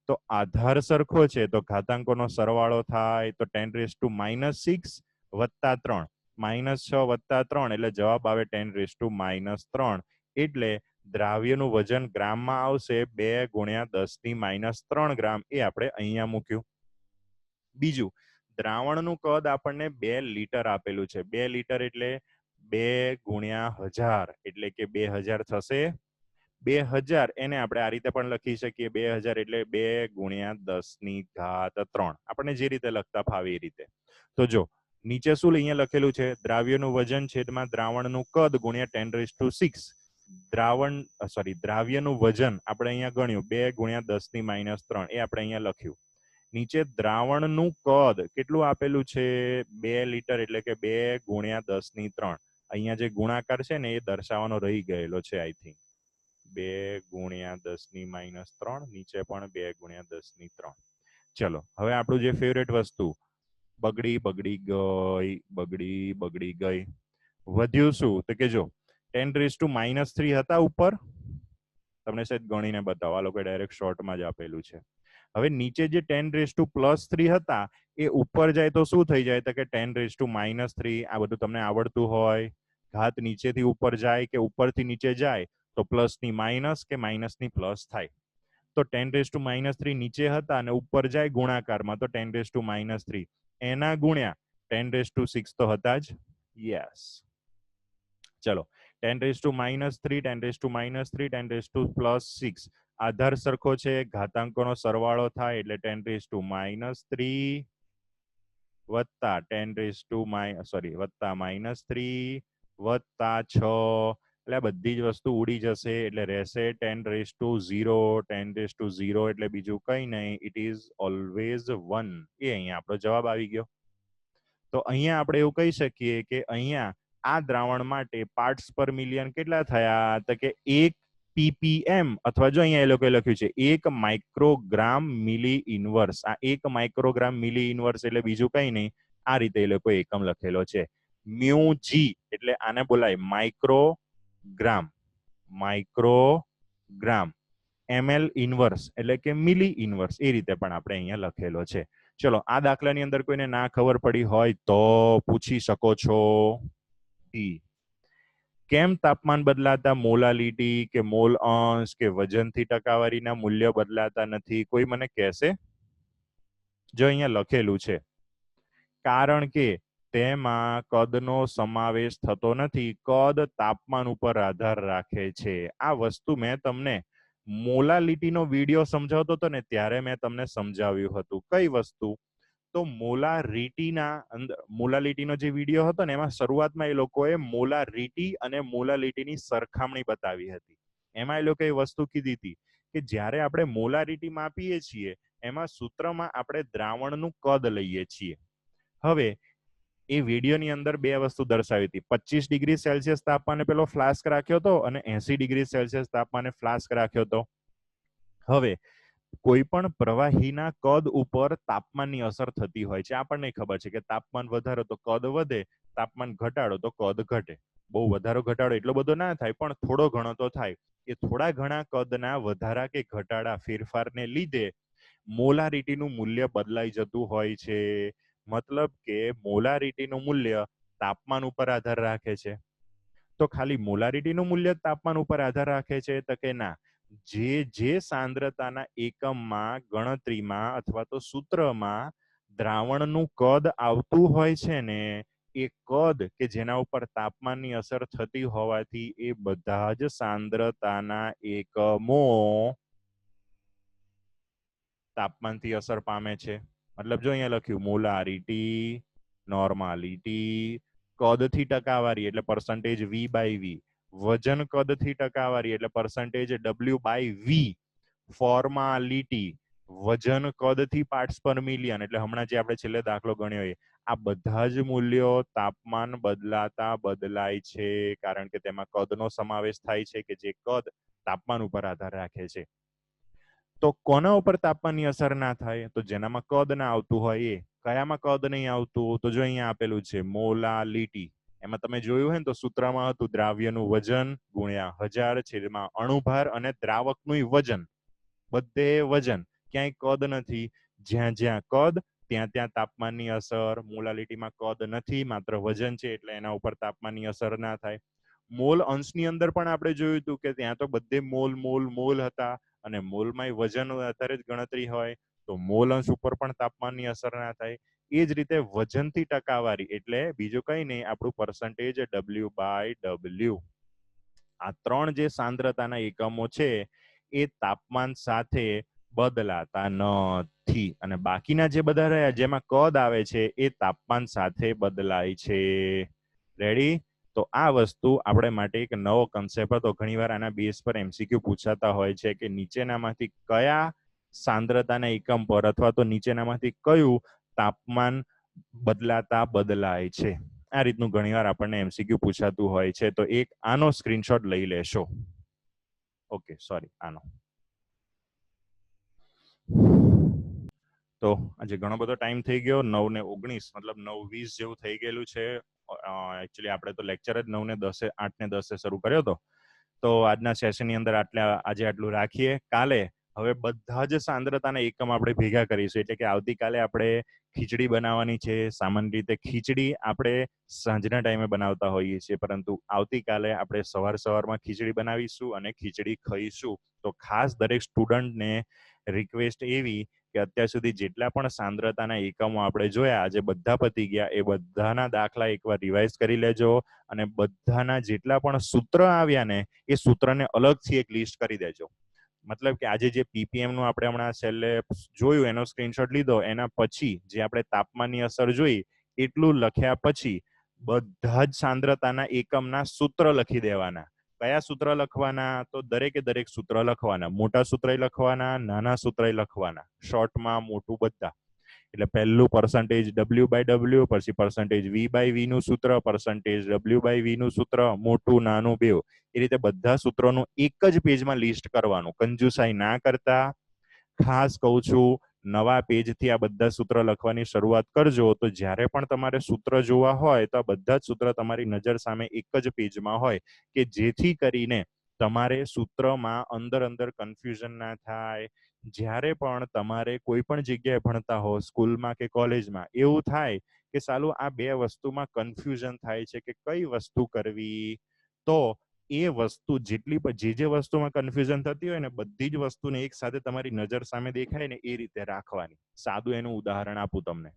તો આધાર સરખો છે તો ઘાતાંકોનો સરવાળો થાય, તો 10⁻⁻6 વત્તા 3, -6 વત્તા 3 એટલે જવાબ આવે 10⁻⁻3. એટલે દ્રાવ્યનું વજન ગ્રામમાં આવશે 2 × 10⁻³ ગ્રામ. એ આપણે અહીંયા મૂક્યું. બીજું, દ્રાવણનું કદ આપણને 2 લીટર આપેલું છે. 2 લીટર એટલે 2 ગુણ્યા 1000 એટલે કે 2000 થશે. 2000 એને આપણે આ રીતે પણ લખી શકીએ. 2000 એટલે 2 ગુણ્યા 10⁻3. આપણને જે રીતે લખતા ફાવે એ રીતે. તો જો નીચે શું અહીંયા લખેલું છે? દ્રાવ્યનું વજન છેદમાં દ્રાવણનું કદ ગુણ્યા 10⁶. દ્રાવ્યનું વજન આપણે અહીંયા ગણ્યું 2 ગુણ્યા 10⁻3 એ આપણે અહીંયા લખ્યું. નીચે દ્રાવણનું કદ કેટલું આપેલું છે? 2 લીટર એટલે કે 2 ગુણ્યા 10⁻3. અહીંયા જે ગુણાકાર છે ને એ દર્શાવવાનો રહી ગયેલો છે આઈ થિંક. 2 ગુણ્યા 10⁻3 નીચે પણ 2 ગુણ્યા 10⁻3. ચલો હવે આપણું જે ફેવરેટ વસ્તુ બગડી ગઈ. વધ્યું શું? તો કે જો 10⁻³ હતા ઉપર. તમને સાહેબ ગણીને બતાવો. આ લોકો ડાયરેક્ટ શોર્ટમાં જ આપેલું છે. હવે નીચે જે 10⁻3 હતા એ ઉપર જાય તો શું થઈ જાય? તો કે 10⁻³ આ બધું તમને આવડતું હોય. ઘાત નીચેથી ઉપર જાય કે ઉપરથી નીચે જાય તો પ્લસની માઇનસ કે માઇનસની પ્લસ થાય. તો 10⁻³ નીચે હતા અને ઉપર જાય ગુણાકારમાં તો 10⁻³ એના ગુણ્યા 10⁶ તો હતા જ. યસ. ચલો 10⁻³ 10⁻³ 10⁻+6 આધાર સરખો છે. ઘાતાંકોનો સરવાળો થાય એટલે 10⁻³ વત્તા -3 વત્તા 6 એટલે બધી જ વસ્તુ ઉડી જશે એટલે રહેશે 10⁻0. 10⁻0 એટલે બીજું કઈ નહીં, ઇટ ઇઝ ઓલવેઝ 1. એ અહીંયા આપણો જવાબ આવી ગયો. તો અહીંયા આપણે એવું કહી શકીએ કે અહીંયા આ દ્રાવણ માટે પાર્ટ્સ પર મિલિયન કેટલા થયા? તો કે 1 ppm અથવા જો અહીંયા એ લોકોએ લખ્યું છે 1 માઇક્રોગ્રામ મિલી ઇનવર્સ. આ 1 માઇક્રોગ્રામ મિલી ઇનવર્સ એટલે બીજું કઈ નહીં, આ રીતે એ લોકોએ એકમ લખેલો છે. μg એટલે આને બોલાય માઇક્રોગ્રામ. ml ઇનવર્સ એટલે કે મિલી ઇનવર્સ. એ રીતે પણ આપણે અહીંયા લખેલો છે. ચલો આ દાખલાની અંદર કોઈને ના ખબર પડી હોય તો પૂછી શકો છો. કેમ તાપમાન બદલાતા મોલાલિટી કે મોલ અંશ કે વજનથી ટકાવારીના મૂલ્ય બદલાતા નથી? કોઈ મને કહેશે? જો અહીંયા લખેલું છે કારણ કે તેમાં કદનો સમાવેશ થતો નથી. કદ તાપમાન ઉપર આધાર રાખે છે. આ વસ્તુ મેં તમને મોલાલિટીનો વિડીયો સમજાવતો હતો ને ત્યારે મેં તમને સમજાવ્યું હતું. કઈ વસ્તુ? તો મોલાલિટીનો જે વિડીયો હતો ને એમાં શરૂઆતમાં એ લોકોએ મોલારિટી અને મોલાલિટીની સરખામણી બતાવી હતી. એમાં એ લોકોએ વસ્તુ કીધી હતી કે જ્યારે આપણે મોલારિટી માપીએ છીએ એમાં સૂત્રમાં આપણે દ્રાવણનું કદ લઈએ છીએ. હવે એ વિડીયોની અંદર બે વસ્તુ દર્શાવી હતી. 25°C તાપમાને પેલો ફ્લાસ્ક રાખ્યો હતો અને 80°C તાપમાને ફ્લાસ્ક રાખ્યો હતો. હવે કોઈ પણ પ્રવાહીના કદ ઉપર તાપમાનની અસર થતી હોય છે. આપણને ખબર છે કે તાપમાન વધારો તો કદ વધે, તાપમાન ઘટાડો તો કદ ઘટે. બહુ વધારો ઘટાડો એટલો બધો ના થાય પણ થોડો ઘણો તો થાય. એ થોડા ઘણા કદના વધારા કે ઘટાડા ફેરફારને લીધે મોલારિટીનું મૂલ્ય બદલાઈ જતું હોય છે. મતલબ કે મોલારિટીનું મૂલ્ય તાપમાન ઉપર આધાર રાખે છે. તો ખાલી મોલારિટીનું મૂલ્ય તાપમાન ઉપર આધાર રાખે છે? તો કે ના, જે સાંદ્રતાના એકમમાં ગણતરીમાં અથવા તો સૂત્રમાં દ્રાવણનું કદ આવતું હોય છે ને એ કદ કે જેના ઉપર તાપમાનની અસર થતી હોવાથી એ બધા જ સાંદ્રતાના એકમો તાપમાનથી અસર પામે છે. મતલબ જો અહીંયા લખ્યું મોલારિટી, નોર્માલિટી, કદથી ટકાવારી એટલે પરસન્ટેજ V/V, વજન કદથી ટકાવારી એટલે પરસન્ટેજ W/V, ફોર્માલિટી, વજન કદથી પાર્ટ્સ પર મિલિયન એટલે હમણાં જે આપણે છેલ્લે દાખલો ગણ્યો એ આ બધા જ મૂલ્યો તાપમાન બદલાતા બદલાય છે કારણ કે તેમાં કદનો સમાવેશ થાય છે કે જે કદ તાપમાન ઉપર આધાર રાખે છે. તો કોના ઉપર તાપમાનની અસર ના થાય? તો જેનામાં કદ ના આવતું હોય એ. કયામાં કદ નહીં આવતું? તો જો અહીંયા આપેલું છે મોલાલિટી. એમાં તમે જોયું હોય ને તો સૂત્રમાં હતું દ્રાવ્યનું વજન ગુણ્યા 1000 છેદમાં અણુભાર અને દ્રાવકનું વજન. બધે વજન, ક્યાંય કદ નથી. જ્યાં જ્યાં કદ ત્યાં ત્યાં તાપમાનની અસર. મોલાલિટીમાં કદ નથી, માત્ર વજન છે એટલે એના ઉપર તાપમાનની અસર ના થાય. મોલ અંશની અંદર પણ આપણે જોયું હતું કે ત્યાં તો બધે મોલ હતા અને મોલમાં વજન આધારે જ ગણતરી હોય તો મોલ અંશ ઉપર પણ તાપમાનની અસર ના થાય. એ જ રીતે વજનથી ટકાવારી એટલે બીજું કઈ નહીં, આપણું પર્સન્ટેજ W/W. આ 3 જે સાંદ્રતાના એકમો છે એ તાપમાન સાથે બદલાતા નથી, અને બાકીના જે બધા રહ્યા જેમાં કદ આવે છે એ તાપમાન સાથે બદલાય છે. રેડી? તો આ વસ્તુ આપણે માટે એક નવો કન્સેપ્ટ હતો. ઘણીવાર આના બેઝ પર MCQ પૂછાતા હોય છે કે નીચેનામાંથી કયા સાંદ્રતાના એકમ પર અથવા તો નીચેનામાંથી કયું તાપમાન બદલાય છે. આ રીતનું ઘણીવાર આપણને MCQ પૂછાતું હોય છે. તો એક આનો સ્ક્રીનશોટ લઈ લેશો. ઓકે, સોરી, આનો. તો આજે ઘણો બધો ટાઈમ થઈ ગયો, 9:19 મતલબ 9:20 જેવું થઈ ગયેલું છે. એકચ્યુઅલી આપણે તો લેક્ચર જ 9:10 8:10 શરૂ કર્યો હતો. તો આજના સેશનની અંદર આજે આટલું રાખીએ. કાલે હવે બધા જ સાંદ્રતાના એકમ આપણે ભેગા કરીશું. એટલે કે આવતીકાલે આપણે ખીચડી બનાવવાની છે. સામાન્ય રીતે ખીચડી આપણે સાંજના ટાઈમે બનાવતા હોઈએ છીએ, પરંતુ આવતીકાલે આપણે સવારમાં ખીચડી બનાવીશું અને ખીચડી ખાઈશું. તો ખાસ દરેક સ્ટુડન્ટને રિક્વેસ્ટ એવી કે અત્યાર સુધી જેટલા પણ સાંદ્રતાના એકમો આપણે જોયા, આજે બધા પતી ગયા, એ બધાના દાખલા એકવાર રિવાઇઝ કરી લેજો, અને બધાના જેટલા પણ સૂત્ર આવ્યા ને એ સૂત્રને અલગથી એક લિસ્ટ કરી દેજો. મતલબ કે આજે જે PPM નું આપણે હમણાં છેલ્લે જોયું એનો સ્ક્રીનશોટ લીધો, એના પછી જે આપણે તાપમાનની અસર જોઈ એટલું લખ્યા પછી બધા જ સાંદ્રતાના એકમના સૂત્ર લખી દેવાના. કયા સૂત્ર લખવાના? તો દરેકે દરેક સૂત્ર લખવાના. મોટા સૂત્ર લખવાના, નાના સૂત્ર લખવાના, શોર્ટમાં મોટું બધા. એટલે પહેલું પર્સન્ટેજ W/W, પછી પર્સન્ટેજ V/V નું સૂત્ર, પર્સન્ટેજ W/V નું સૂત્ર, મોટું નાનું બેવ. એ રીતે બધા સૂત્રોનું એક જ પેજમાં લિસ્ટ કરવાનું. કંજુસાઈ ના કરતા. ખાસ કહું છું, નવા પેજથી આ બધા સૂત્ર લખવાની શરૂઆત કરજો. તો જ્યારે પણ તમારે સૂત્ર જોવા હોય તો આ બધા જ સૂત્ર તમારી નજર સામે એક જ પેજમાં હોય, કે જેથી કરીને તમારે સૂત્રમાં અંદર કન્ફ્યુઝન ના થાય. જ્યારે પણ તમારે કોઈ પણ જગ્યાએ ભણતા હો, સ્કૂલમાં કે કોલેજમાં, એવું થાય કે સાલું આ બે વસ્તુમાં કન્ફ્યુઝન થાય છે કે કઈ વસ્તુ કરવી, તો એ વસ્તુ જે વસ્તુમાં કન્ફ્યુઝન થતી હોય ને, બધી જ વસ્તુને એક સાથે તમારી નજર સામે દેખાય ને એ રીતે રાખવાની. સાદું એનું ઉદાહરણ આપું તમને.